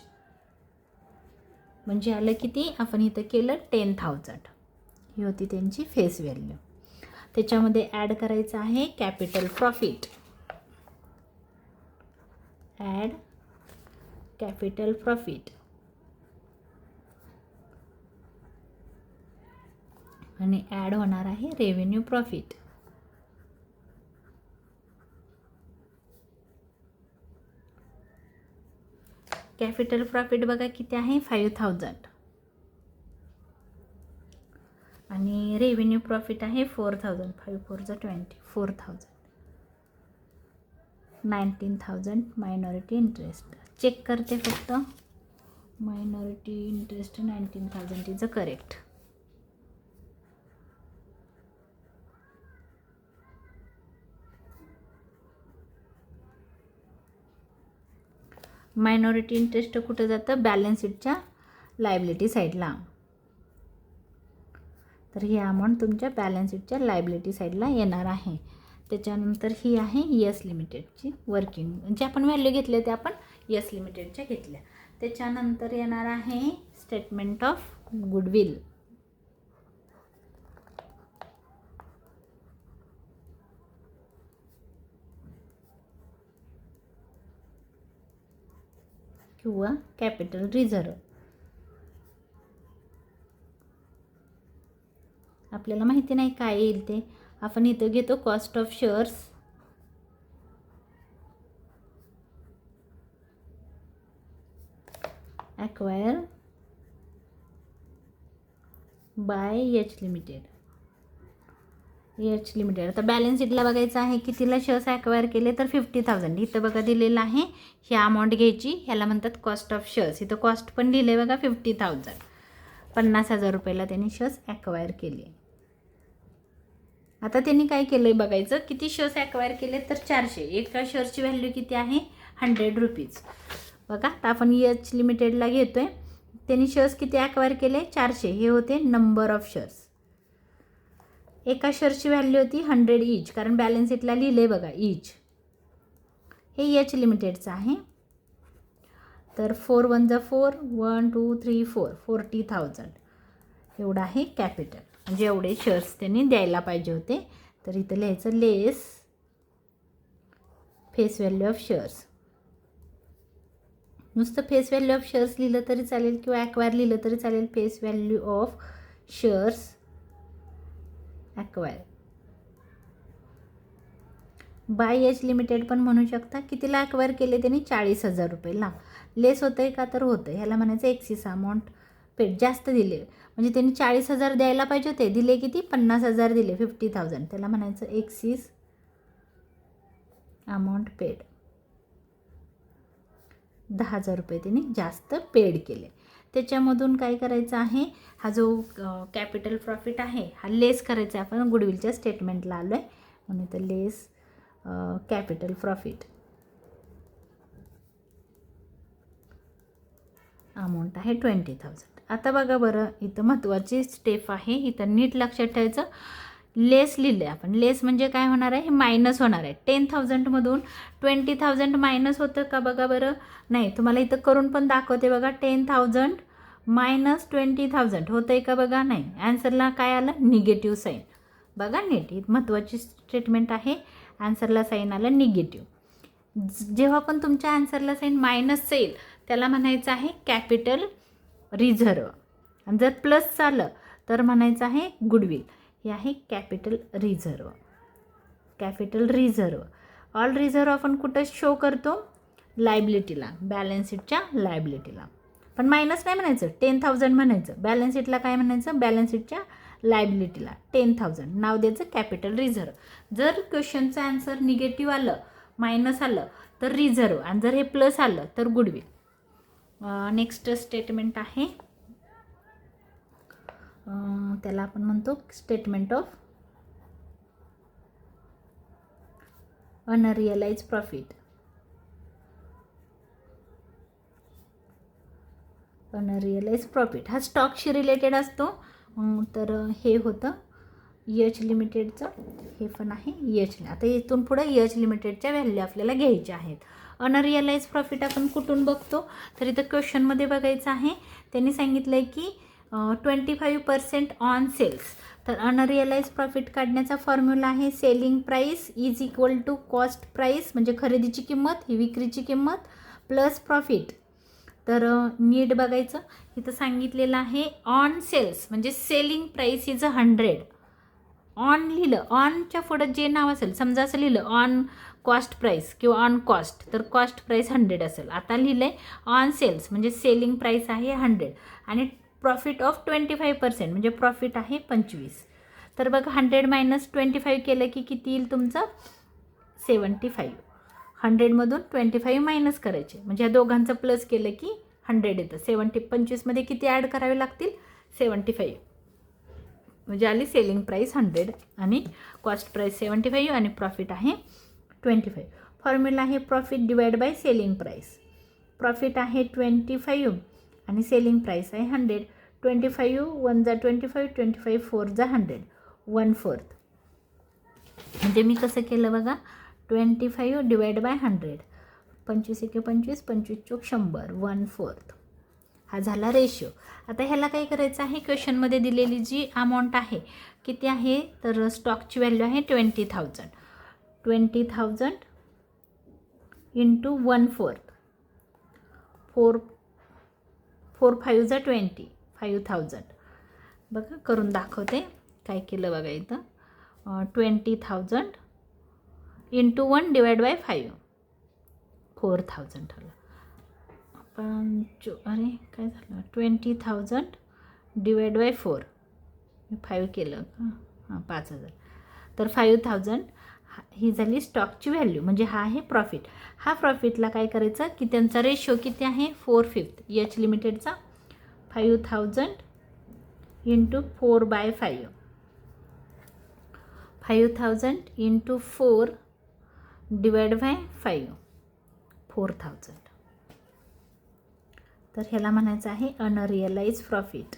म्हणजे आलं किती आपण इथं केलं 10,000. ही होती त्यांची फेस व्हॅल्यू. त्याच्यामध्ये ॲड करायचं आहे capital profit. Add capital profit आणि ॲड होणार आहे रेव्हेन्यू प्रॉफिट. कॅपिटल प्रॉफिट बघा किती आहे 5000 आणि रेव्हेन्यू प्रॉफिट आहे 4000. 5 4 20 4000. 19,000 मायनॉरिटी इंटरेस्ट. चेक करते फक्त. Minority interest 19,000 is a correct. Minority interest कुठं जातं? बॅलन्स शीटच्या लायबिलिटी साईडला. तर ही अमाऊंट तुमच्या बॅलन्स शीटच्या लायबिलिटी साईडला येणार आहे. त्याच्यानंतर ही आहे यस लिमिटेडची वर्किंग, जे आपण व्हॅल्यू घेतले ते आपण यस लिमिटेडच्या घेतल्या. त्याच्यानंतर येणार आहे स्टेटमेंट ऑफ गुडविल. किंवा कॅपिटल रिझर्व. आपल्याला माहिती नाही काय येईल ते. आपण इथं घेतो cost of shares, acquire by H limited. H limited. आता बॅलन्स शीटला बघायचं आहे कितीला शेअर्स ॲक्वायर केले तर 50,000. इथं बघा दिलेलं आहे ही अमाऊंट घ्यायची, ह्याला म्हणतात कॉस्ट ऑफ शेअर्स. इथं कॉस्ट पण लिहिले बघा 50,000. 50,000 रुपयाला त्यांनी शेअर्स ॲक्वायर केले. आता त्यांनी काय केलं आहे बघायचं, किती शेअर्स ॲक्वायर केले तर 400. एका शेअरची व्हॅल्यू किती आहे 100 रुपीज. बघा आता आपण एच लिमिटेडला घेतो आहे. त्यांनी शेअर्स किती ॲक्वायर केले 400. हे होते नंबर ऑफ शेअर्स. एका शेअरची व्हॅल्यू होती 100 ईच, कारण बॅलन्स शीटला लिहिले बघा ईच. हे एच लिमिटेडचं आहे. तर 4 1 जा 4 1 2 3 4 40,000 एवढं आहे कॅपिटल. म्हणजे एवढे शेअर्स त्यांनी द्यायला पाहिजे होते. तर इथं लिहायचं लेस फेस व्हॅल्यू ऑफ शेअर्स. नुसतं फेस व्हॅल्यू ऑफ शेअर्स लिहिलं तरी चालेल किंवा ॲक्वायर लिहिलं तरी चालेल. Face value of shares acquire by H limited पण म्हणू शकता. कितीला ॲक्वायर केले त्यांनी 40,000 रुपयेला. लेस होतं आहे का तर होतं. ह्याला म्हणायचं एक्सिस अमाऊंट पेड. जास्त दिले म्हणजे त्यांनी 40,000 द्यायला पाहिजे होते. दिले किती 50,000 दिले 50,000. त्याला म्हणायचं एक्सिस अमाऊंट पेड. 10,000 रुपये त्यांनी जास्त पेड केले. त्याच्यामधून काय करायचं आहे, हा जो कॅपिटल प्रॉफिट आहे हा लेस करायचा आहे. आपण गुडविलच्या स्टेटमेंटला आलो आहे म्हणून इथं लेस कॅपिटल प्रॉफिट अमाऊंट आहे 20,000. आता बघा बरं, इथं महत्त्वाची स्टेप आहे. इथं नीट लक्षात ठेवायचं. लेस लिहिलं आहे आपण. लेस म्हणजे काय होणार आहे, हे मायनस होणार आहे. 10,000मधून 20,000 मायनस होतं का बघा बरं. नाही, तुम्हाला इथं करून पण दाखवते बघा. 10,000 मायनस 20,000 होतं आहे का बघा. नाही, ॲन्सरला काय आलं निगेटिव्ह साईन. बघा नीट, ही महत्त्वाची स्टेटमेंट आहे. ॲन्सरला साईन आलं निगेटिव्ह. जेव्हा पण तुमच्या ॲन्सरला साईन मायनस येईल त्याला म्हणायचं आहे कॅपिटल रिझर्व. आणि जर प्लस आलं तर म्हणायचं आहे गुडविल. हे आहे capital reserve. Capital reserve. All reserve आपण कुठं शो करतो, लायबिलिटीला, बॅलन्स शीटच्या लायबिलिटीला. पण मायनस नाही म्हणायचं, 10,000 म्हणायचं. बॅलन्स शीटला काय म्हणायचं, बॅलन्स शीटच्या लायबिलिटीला 10,000 नाव द्यायचं कॅपिटल रिझर्व. जर क्वेश्चनचं आन्सर निगेटिव्ह आलं, मायनस आलं तर रिझर्व, आणि जर हे प्लस आलं तर गुडविल. नेक्स्ट स्टेटमेंट आहे, त्याला आपण म्हणतो स्टेटमेंट ऑफ अनरिअलाइज प्रॉफिट. अनरिअलाइज प्रॉफिट हा स्टॉकशी रिलेटेड असतो. तर हे होतं एच लिमिटेडचं. हे पण आहे एच. आता इथून पुढं एच लिमिटेडच्या व्हॅल्यू आपल्याला घ्यायच्या आहेत. अनरिअलाइज प्रॉफिट आपण कुठून बघतो, तर इथं क्वेश्चनमध्ये बघायचं आहे. त्यांनी सांगितलं आहे की 25% ऑन सेल्स. तर अनरिअलाइज प्रॉफिट काढण्याचा फॉर्म्युला आहे selling price is equal to cost price, म्हणजे खरेदीची किंमत ही विक्रीची किंमत प्लस प्रॉफिट. तर नीट बघायचं, इथं सांगितलेलं आहे ऑन सेल्स म्हणजे सेलिंग प्राईस इज 100. ऑन लिहिलं, ऑनच्या पुढं जे नाव असेल, समजा असं लिहिलं ऑन कॉस्ट प्राईस किंवा ऑन कॉस्ट, तर कॉस्ट प्राईस 100 असेल. आता लिहिलं आहे ऑन सेल्स म्हणजे सेलिंग प्राईस आहे 100 आणि प्रॉफिट ऑफ 25% म्हणजे प्रॉफिट आहे 25. तर बघा 100 - 25 केलं की किती येईल तुमचं 75. 100मधून 25 मायनस करायचे म्हणजे या दोघांचं प्लस केलं की 100 येतं. 25मध्ये किती ॲड करावे लागतील 75, म्हणजे आली सेलिंग प्राईस 100 आणि कॉस्ट प्राईस 75 आणि प्रॉफिट आहे 25. फॉर्म्युला आहे profit divide by selling price. Profit आहे 25 आणि सेलिंग प्राईस आहे 100. 25 1 जा 25, 25 4 जा 100, 1/4. म्हणजे मी कसं केलं बघा 25 डिवाइड बाय 100, 25 एके 25, 25 चोक 100, 1/4. हा झाला रेशिओ. आता ह्याला काय करायचं आहे, क्वेश्चनमध्ये दिलेली जी अमाऊंट आहे किती आहे, तर स्टॉकची व्हॅल्यू आहे 20,000. 20,000 इंटू 1/4, 4 5 जा 20, 5,000. बघा करून दाखवते काय केलं बघा इथं. 20,000 इंटू 1 डिवाइड बाय 5, 4,000 ठरलं. अरे काय झालं 20,000 डिवाइड बाय 4, 5 केलं का, हां 5,000. तर 5,000 ही झाली स्टॉकची व्हॅल्यू, म्हणजे हा आहे प्रॉफिट. हा प्रॉफिटला काय करायचं की त्यांचा रेशो किती आहे 4/5 एच लिमिटेडचा. 5,000 इंटू 4/5, 5,000 इंटू 4 डिवाइड बाय 5, 4,000. तर ह्याला म्हणायचं आहे अनरिअलाइज प्रॉफिट.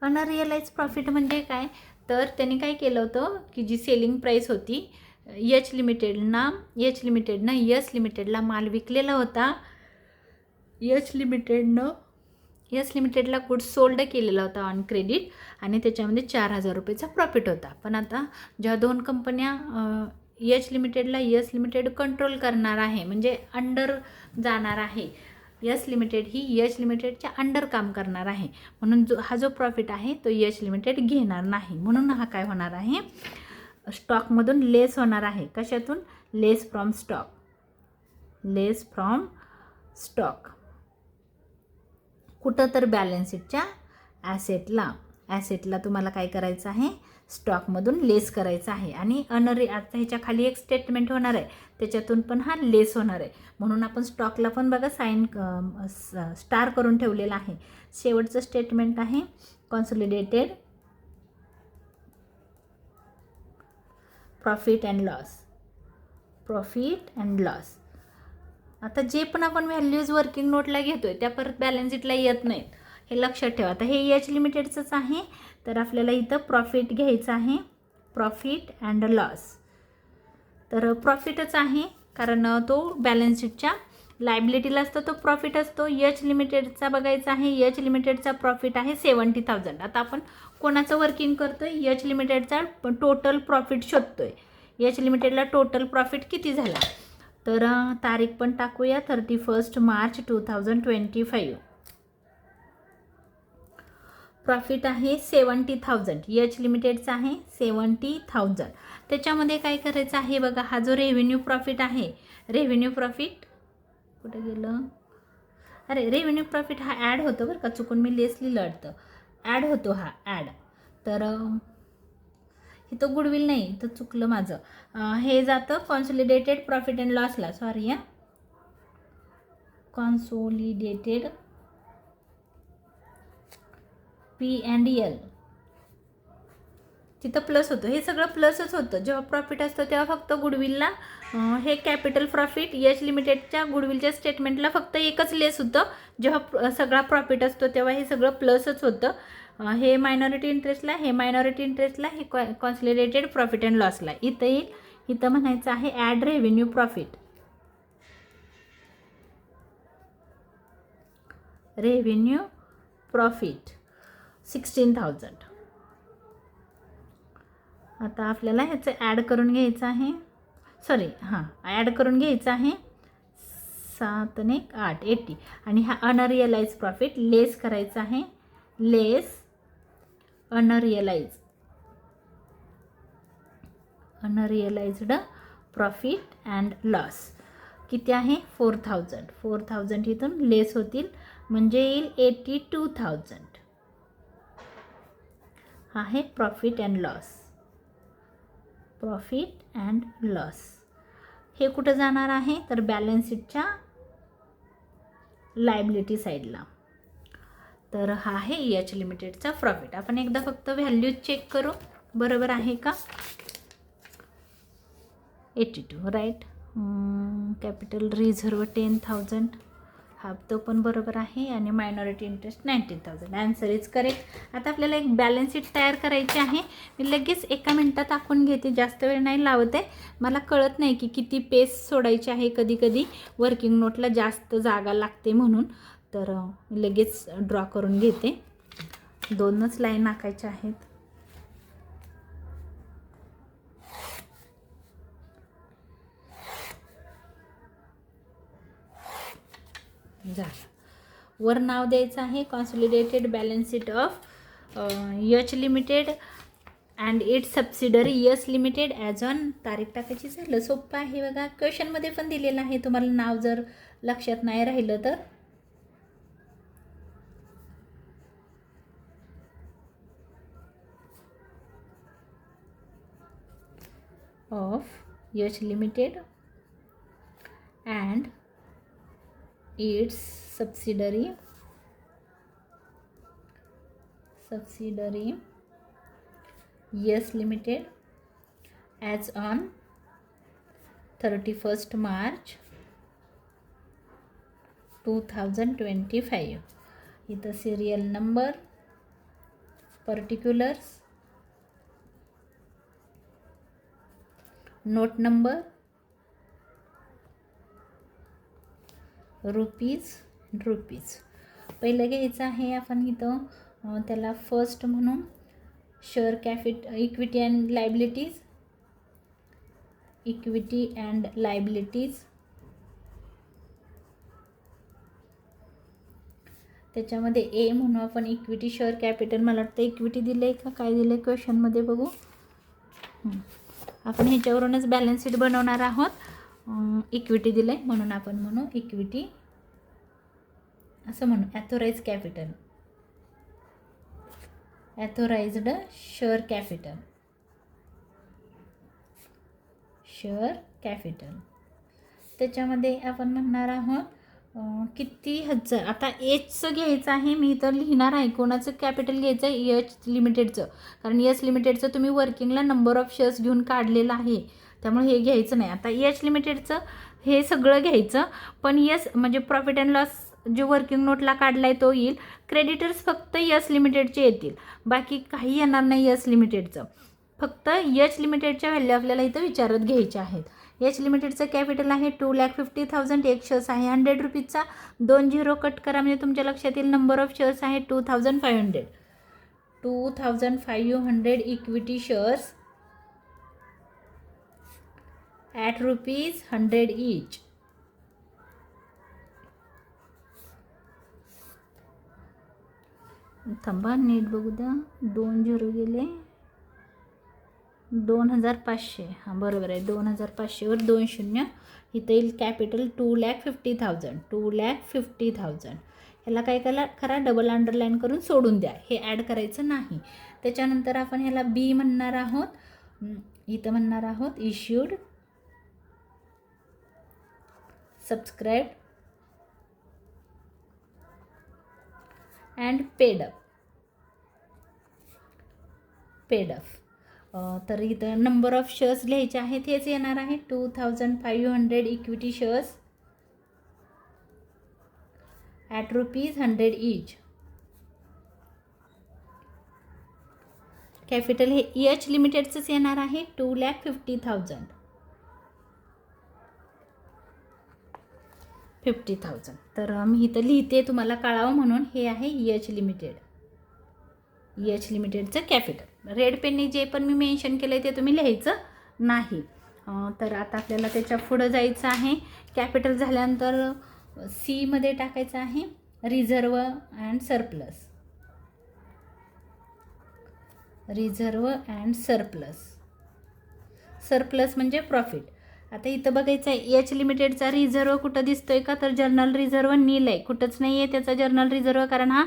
अनरिअलाइज प्रॉफिट म्हणजे काय, तर त्यांनी काय केलं होतं की जी सेलिंग प्राईस होती एच लिमिटेडनं यस लिमिटेडला माल विकलेला होता. यस लिमिटेडला गुड्स सोल्ड केलेला होता ऑन क्रेडिट आणि त्याच्यामध्ये 4,000 रुपयेचा प्रॉफिट होता. पण आता ज्या दोन कंपन्या यस लिमिटेड कंट्रोल करणार आहे म्हणजे अंडर जाणार आहे, यस लिमिटेड ही यस लिमिटेडच्या अंडर काम करणार आहे, म्हणून हा जो प्रॉफिट आहे तो यस लिमिटेड घेणार नाही. म्हणून हा काय होणार आहे स्टॉकमधून लेस होणार आहे. कशातून लेस फ्रॉम स्टॉक. कुठं तर बॅलन्स शीटच्या ॲसेटला तुम्हाला काय करायचं आहे स्टॉकमधून लेस करायचं आहे. आणि आता ह्याच्या खाली एक स्टेटमेंट होणार आहे त्याच्यातून पण हा लेस होणार आहे. म्हणून आपण स्टॉकला पण बघा स्टार करून ठेवलेला आहे. शेवटचं स्टेटमेंट आहे कॉन्सोलिडेटेड प्रॉफिट अँड लॉस. आता जे पण आपण व्हॅल्यूज वर्किंग नोटला घेतोय त्या परत बॅलन्स शीटला येत नाहीत, हे लक्षात ठेवा. आता हे एच लिमिटेडचंच आहे, तर आपल्याला इथं प्रॉफिट घ्यायचं आहे, प्रॉफिट अँड लॉस. तर प्रॉफिटच आहे कारण तो बॅलन्स शीटच्या लायबिलिटीला असतो, तो प्रॉफिट असतो. एच लिमिटेडचा बघायचा आहे, एच लिमिटेडचा प्रॉफिट आहे 70,000. आता आपण कोणाचं वर्किंग करतोय एच लिमिटेडचा टोटल प्रॉफिट शोधतोय. एच लिमिटेडला टोटल प्रॉफिट किती झाला, तर तारीख पण टाकूया 31 मार्च 2025. प्रॉफिट आहे 70,000, एच लिमिटेडचा आहे 70,000. त्याच्यामध्ये काय करायचं आहे बघा, हा जो रेव्हेन्यू प्रॉफिट आहे, रेव्हेन्यू प्रॉफिट कुठे गेलं, अरे रेव्हेन्यू प्रॉफिट हा ॲड होतो बरं का, चुकून मी लेस लिहिलं वाटतं, ॲड होतो हा ॲड. तर इथं गुडविल नाही, इथं चुकलं माझं, हे जातं कॉन्सोलिडेटेड प्रॉफिट अँड लॉसला, सॉरी या कॉन्सोलिडेटेड P&L, तिथं प्लस होतं, हे सगळं प्लसच होतं. जेव्हा प्रॉफिट असतं तेव्हा फक्त गुडविलला हे कॅपिटल प्रॉफिट एच लिमिटेडच्या गुडविलच्या स्टेटमेंटला फक्त एकच लेस होतं. जेव्हा सगळा प्रॉफिट असतो तेव्हा हे सगळं प्लसच होतं. हे मायनॉरिटी इंटरेस्टला, हे मायनॉरिटी इंटरेस्टला, हे कॉन्सोलिडेटेड प्रॉफिट अँड लॉसला. इथं येईल, इथं म्हणायचं आहे add revenue profit. Revenue profit 16,000. आता आपल्याला ह्याचं ॲड करून घ्यायचं आहे, ॲड करून घ्यायचं आहे 7 आणि 8 80. आणि हा अनरिअलाइज प्रॉफिट लेस करायचा आहे, लेस अनरिअलाइज्ड प्रॉफिट अँड लॉस किती आहे 4,000. 4,000 इथून लेस होतील म्हणजे येईल 82,000. हा आहे प्रॉफिट अँड लॉस. हे कुठं जाणार आहे तर बॅलन्स शीटच्या लायबिलिटी साईडला. तर हा आहे एच लिमिटेडचा प्रॉफिट. आपण एकदा फक्त व्हॅल्यू चेक करू, बरोबर आहे का. 82 राईट. कॅपिटल रिझर्व 10,000, हा तो पण बरोबर आहे. आणि minority interest 19,000. Answer is correct. आता आपल्याला एक बॅलन्स शीट तयार करायची आहे. मी लगेच 1 मिनटात आखून घेते, जास्त वेळ नाही लावत आहे. मला कळत नाही की किती पेज सोडायची आहे, कधी कधी वर्किंग नोटला जास्त जागा लागते म्हणून. तर मी लगेच ड्रॉ करून घेते. 2च लाईन आखायच्या आहेत. झालं. वर नाव द्यायचं आहे consolidated balance sheet of H limited and it's subsidiary yes limited as on. तारीख टाकायची. झालं. सोपं आहे बघा. क्वेश्चनमध्ये पण दिलेलं आहे, तुम्हाला नाव जर लक्षात नाही राहिलं तर. Of H limited and its subsidiary yes limited as on 31st March 2025. इथं serial number, particulars, note number, rupees. पहिलं घ्यायचं आहे आपण इथं त्याला फर्स्ट म्हणून शेअर इक्विटी अँड लायबिलिटीज. त्याच्यामध्ये ए म्हणून आपण इक्विटी शेअर कॅपिटल. मला वाटतं इक्विटी दिलं आहे का काय दिलं आहे क्वेश्चनमध्ये, बघू. आपण ह्याच्यावरूनच बॅलन्स शीट बनवणार आहोत. इक्विटी दिलं आहे म्हणून आपण म्हणू इक्विटी असं म्हणू. ॲथोराइज्ड शेअर कॅपिटल. त्याच्यामध्ये आपण म्हणणार आहोत किती हजार. आता एचचं घ्यायचं आहे. मी इथं लिहिणार आहे कोणाचं कॅपिटल घ्यायचं आहे, एच लिमिटेडचं. कारण एच लिमिटेडचं तुम्ही वर्किंगला नंबर ऑफ शेअर्स घेऊन काढलेलं आहे, त्यामुळे हे घ्यायचं नाही. आता एच लिमिटेडचं हे सगळं घ्यायचं. पण यस म्हणजे प्रॉफिट अँड लॉस जे वर्किंग नोटला काढला आहे तो येईल. क्रेडिटर्स फक्त यस लिमिटेडचे येतील, बाकी काही येणार नाही यस लिमिटेडचं. फक्त एच लिमिटेडच्या व्हॅल्यू आपल्याला इथं विचारत घ्यायच्या आहेत. एच लिमिटेडचं कॅपिटल आहे 2,50,000. एक शेअर्स आहे 100 रुपीजचा. 2 झिरो कट करा म्हणजे तुमच्या लक्षात येईल. नंबर ऑफ शेअर्स आहे 2,500 इक्विटी शेअर्स at ₹100 each. थांबा नीट बघू द्या. 2 झिरो गेले. 2,500. हां बरोबर आहे. 2,500वर 2 शून्य. इथं येईल कॅपिटल 2,50,000. ह्याला काय करा डबल अंडरलाईन करून सोडून द्या. हे ॲड करायचं नाही. त्याच्यानंतर आपण ह्याला बी म्हणणार आहोत. इथं म्हणणार आहोत इश्यूड, सबस्क्राइब्ड अँड पेड अप. तर इथं नंबर ऑफ शेअर्स लिहायचे आहेत. हेच येणार आहे 2,500 equity shares at ₹100 each. Capital हे एच लिमिटेडचंच येणार आहे 2,50,000. 50,000. तर मी इथं लिहिते तुम्हाला कळावं म्हणून. हे आहे एच लिमिटेड. एच लिमिटेडचं कॅपिटल. रेड पेनने जे पण मी मेन्शन केलं आहे ते तुम्ही लिहायचं नाही. तर आता आपल्याला त्याच्या पुढं जायचं आहे. कॅपिटल झाल्यानंतर सीमध्ये टाकायचं आहे reserve and surplus. Reserve and surplus. Surplus म्हणजे प्रॉफिट. आता इथं बघायचं आहे एच लिमिटेडचा रिझर्व कुठं दिसतोय का, तर जर्नल रिझर्व नील आहे, कुठंच नाही आहे त्याचा जर्नल रिझर्व, कारण हा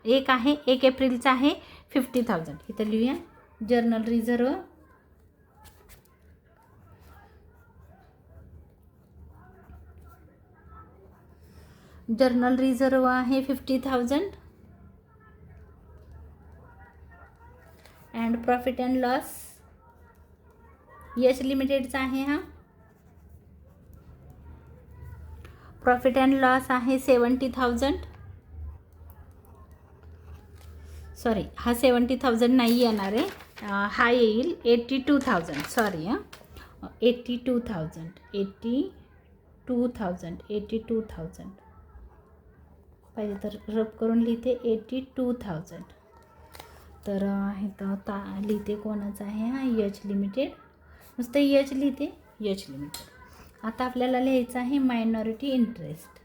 एक आहे 1 एप्रिलचा आहे 50,000. इथं लिहूया जर्नल रिझर्व. जर्नल रिझर्व आहे 50,000 and profit and loss H लिमिटेडचा आहे. हा प्रॉफिट अँड लॉस आहे 70,000. सॉरी, हा 70,000 नाही येणार आहे, हा येईल 82,000. सॉरी 82,000. 82,000 पाहिजे तर रब करून लिहिते 82,000. तर इथं लिहिते कोणाचं आहे, हा एच लिमिटेड. नुसतं एच लिहिते, एच लिमिटेड. आता आपल्याला लिहायचं आहे मायनॉरिटी इंटरेस्ट.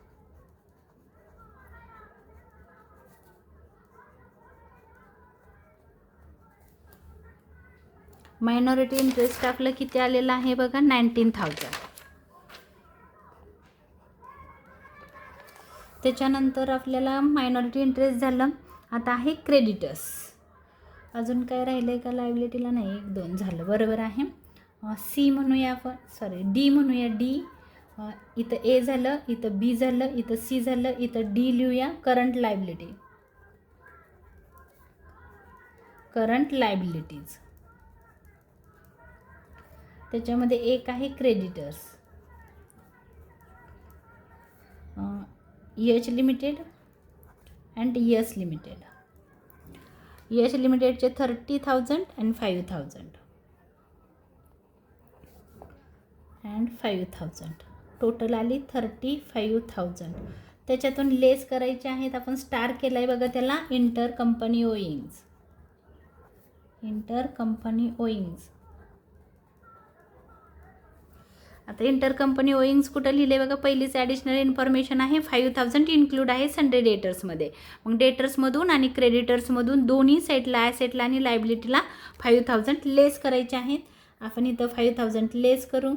मायनॉरिटी इंटरेस्ट आपलं किती आलेलं आहे बघा, 19,000. त्याच्यानंतर आपल्याला मायनॉरिटी इंटरेस्ट झालं. आता आहे क्रेडिटर्स. अजून काय राहिलं आहे का लायबिलिटीला, नाही 1 2 झालं, बरोबर आहे. सी म्हणूया आपण, सॉरी डी म्हणूया. डी इथं ए झालं, इथं बी झालं, इथं सी झालं, इथं डी लिहूया करंट लायबिलिटी. Current liabilities. त्याच्यामध्ये एक आहे creditors. H limited and S limited. H लिमिटेडचे 30,000 अँड 5,000 अँड 5,000 टोटल आली 35,000. त्याच्यातून लेस करायचे आहेत. आपण स्टार केला आहे बघा त्याला, inter company owings. Inter company owings. आता इंटर कंपनी ओईंग्स कुठं लिहिले बघा, पहिलीच ॲडिशनल इन्फॉर्मेशन आहे 5,000 इन्क्लूड आहे सन्डे डेटर्समध्ये. मग डेटर्समधून आणि क्रेडिटर्समधून दोन्ही साईडला, ॲसेटला आणि लायबिलिटीला 5,000 लेस करायचे आहेत. आपण इथं 5,000 लेस करू,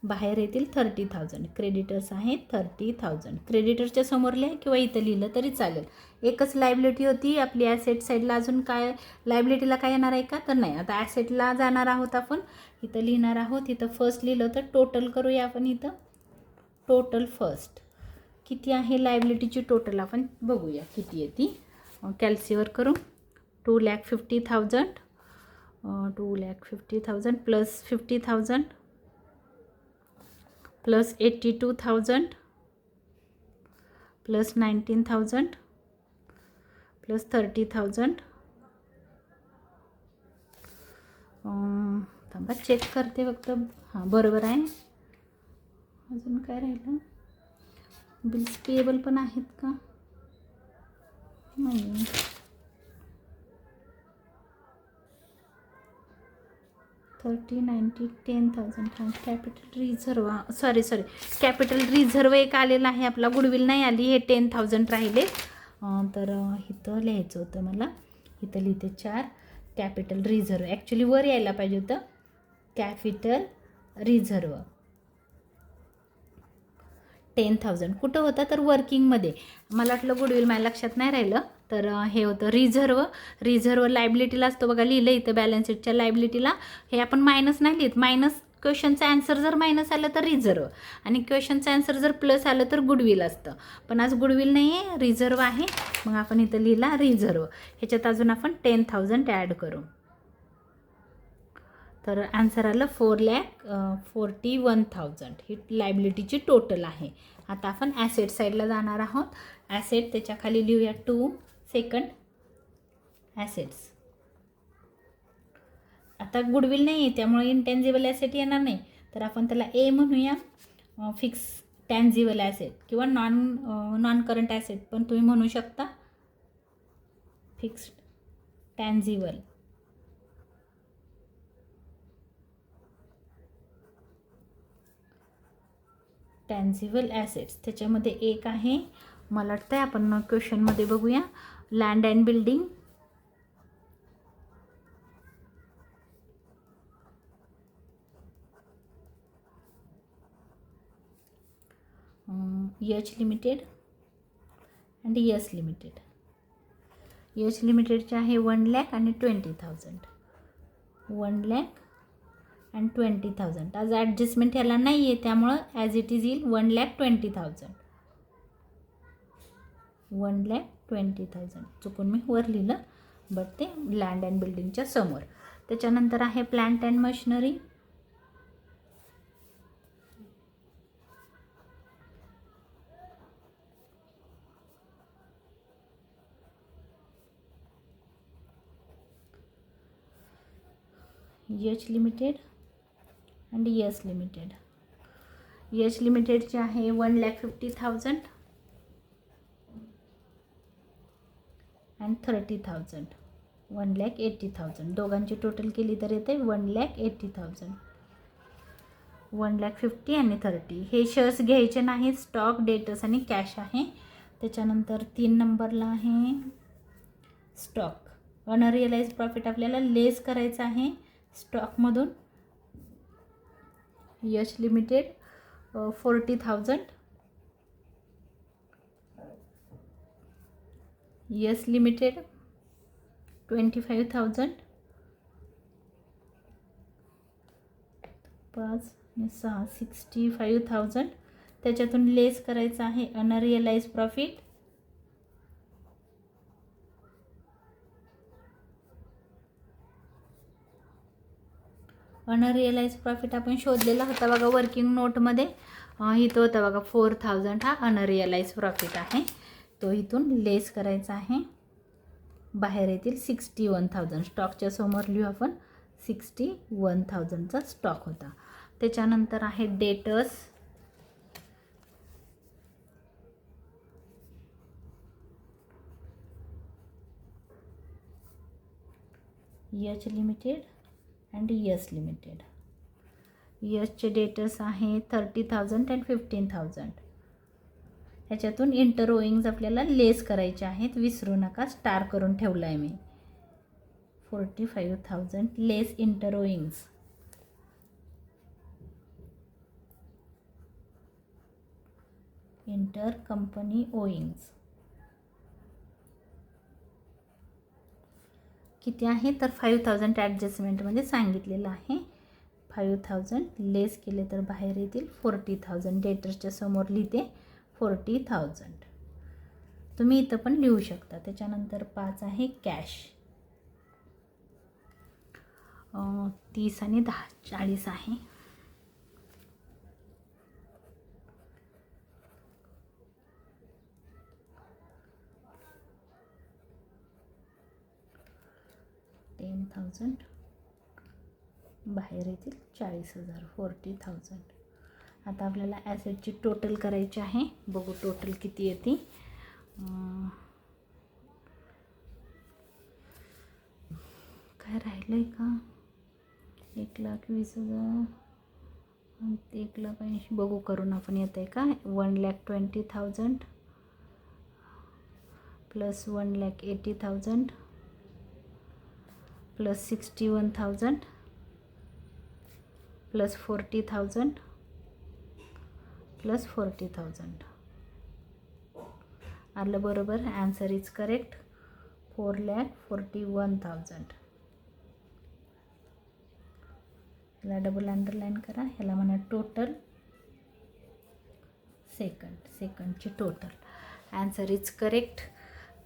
बाहेर येतील 30,000. क्रेडिटर्स आहेत 30,000. क्रेडिटर्सच्या समोर लिहा किंवा इथं लिहिलं तरी चालेल. एकच लायबिलिटी होती आपली ॲसेट साईडला. अजून काय लायबिलिटीला काय येणार आहे का, तर नाही. आता ॲसेटला जाणार आहोत आपण, इथं लिहिणार आहोत. इथं फर्स्ट लिहिलं तर टोटल करूया आपण. इथं टोटल फर्स्ट किती आहे लायबिलिटीची टोटल आपण बघूया किती येते. कॅल्सीवर करू. 2,50,000 2,50,000 प्लस 50,000 प्लस 82,000 प्लस 19,000 प्लस 30,000. थांबा चेक करते फक्त. हां बरोबर आहे. अजून काय राहिलं, बिल्स पेएबल पण आहेत का, नाही. $30, $90, $10,000. Capital reserve, sorry capital reserve एक आलेला आहे आपला, गुडविल नाही आली. हे 10,000 राहिले. तर इथं लिहायचं होतं मला, इथं लिहिते 4 कॅपिटल रिझर्व. ॲक्च्युली वर यायला पाहिजे होतं कॅपिटल रिझर्व 10,000. कुठं होतं तर वर्किंगमध्ये. मला वाटलं गुडविल माझ्या लक्षात नाही राहिलं. तर हे होतं रिझर्व लायबिलिटीला असतो बघा, लिहिलं इथं बॅलन्स शीटच्या लायबिलिटीला. हे आपण मायनस नाही लिहित. मायनस क्वेश्चनचं आन्सर जर मायनस आलं तर रिझर्व, आणि क्वेश्चनचं आन्सर जर प्लस आलं तर गुडविल असतं. पण आज गुडविल नाही आहे, रिझर्व आहे. मग आपण इथं लिहिला रिझर्व. ह्याच्यात अजून आपण 10,000 ॲड करू. तर आन्सर आलं 4,41,000. ही लायबिलिटीची टोटल आहे. आता आपण ॲसेट साईडला जाणार आहोत. ॲसेट त्याच्या खाली लिहूया 2 सेकंड ॲसेट्स. आता गुडविल नाही आहे त्यामुळे इंटेन्जिबल ॲसेट येणार नाही, तर आपण त्याला ए म्हणूया. फिक्स टॅन्जिबल ॲसेट किंवा नॉन करंट ॲसेट पण तुम्ही म्हणू शकता. Fixed tangible assets. त्याच्यामध्ये एक आहे, मला वाटतं आहे आपण क्वेश्चनमध्ये बघूया, land and building. H limited and S limited. H लिमिटेडचे आहे 1 लाख आणि 20,000. 1 लाख अँड 20,000. आज ॲडजस्टमेंट ह्याला नाही आहे त्यामुळं ॲज इट इज येईल 1,20,000. 1,20,000 चुकून मी वर लिहिलं, बट ते लँड अँड बिल्डिंगच्या समोर. त्याच्यानंतर आहे plant and machinery. H limited and S limited. H लिमिटेडचे आहे 1,50,000 अँड 30,000. 1,80,000. दोघांची टोटल केली तर येते 1,80,000. 1,50,000 आणि 30. हे शेअर्स घ्यायचे नाही. स्टॉक, डेटर्स आणि कॅश आहे. त्याच्यानंतर 3 नंबरला आहे स्टॉक. अनरिअलाइज प्रॉफिट आपल्याला लेस करायचं आहे स्टॉकमधून. यश लिमिटेड 40,000. Yes limited 25,000. 5 आणि 6 65,000. त्याच्यातून लेस करायचं आहे अनरिअलाइज प्रॉफिट. अनरिअलाइज प्रॉफिट आपण शोधलेला होता बघा वर्किंग नोटमध्ये. इथं होता बघा 4,000 हा अनरिअलाइज प्रॉफिट आहे. तो इथून लेस करायचा आहे. बाहेर येतील 61,000. स्टॉकच्या समोर लिहू आपण 61,000चा स्टॉक होता. त्याच्यानंतर आहे debtors. H limited and S limited. यसचे डेटर्स आहे 30,000 अँड 15,000. ह्याच्यातून इंटर ओइंग्स आपल्याला लेस करायचे आहेत, विसरू नका. स्टार करून ठेवलं आहे मी. 45,000 लेस इंटर ओइंग्स. इंटर कंपनी ओइंग्स किती आहे तर 5,000 ॲडजस्टमेंटमध्ये सांगितलेलं आहे. 5,000 लेस केले तर बाहेर येतील 40,000. डेटर्सच्या समोर लिहिते 40,000. तुम्ही इथं पण लिहू शकता. त्याच्यानंतर 5 आहे कॅश. 30 आणि 10 40 आहे. $10,000 बाहेर येतील 40,000. 40,000. आता आपल्याला ॲसेटची टोटल करायची आहे. बघू टोटल किती येते. काय राहिलं आहे का. 1,20,000 1,80,000 बघू करून आपण येत आहे का. 1,20,000 प्लस 1,80,000 प्लस 61,000 प्लस 40,000 प्लस 40,000. आलं बरोबर. Answer is correct. 4,41,000. ह्याला डबल अंडरलाईन करा. ह्याला म्हणा टोटल सेकंडची टोटल. Answer is correct.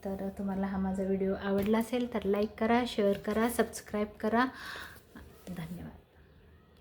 तर तुम्हाला हा माझा व्हिडिओ आवडला असेल तर लाईक करा, शेअर करा, सबस्क्राईब करा. धन्यवाद.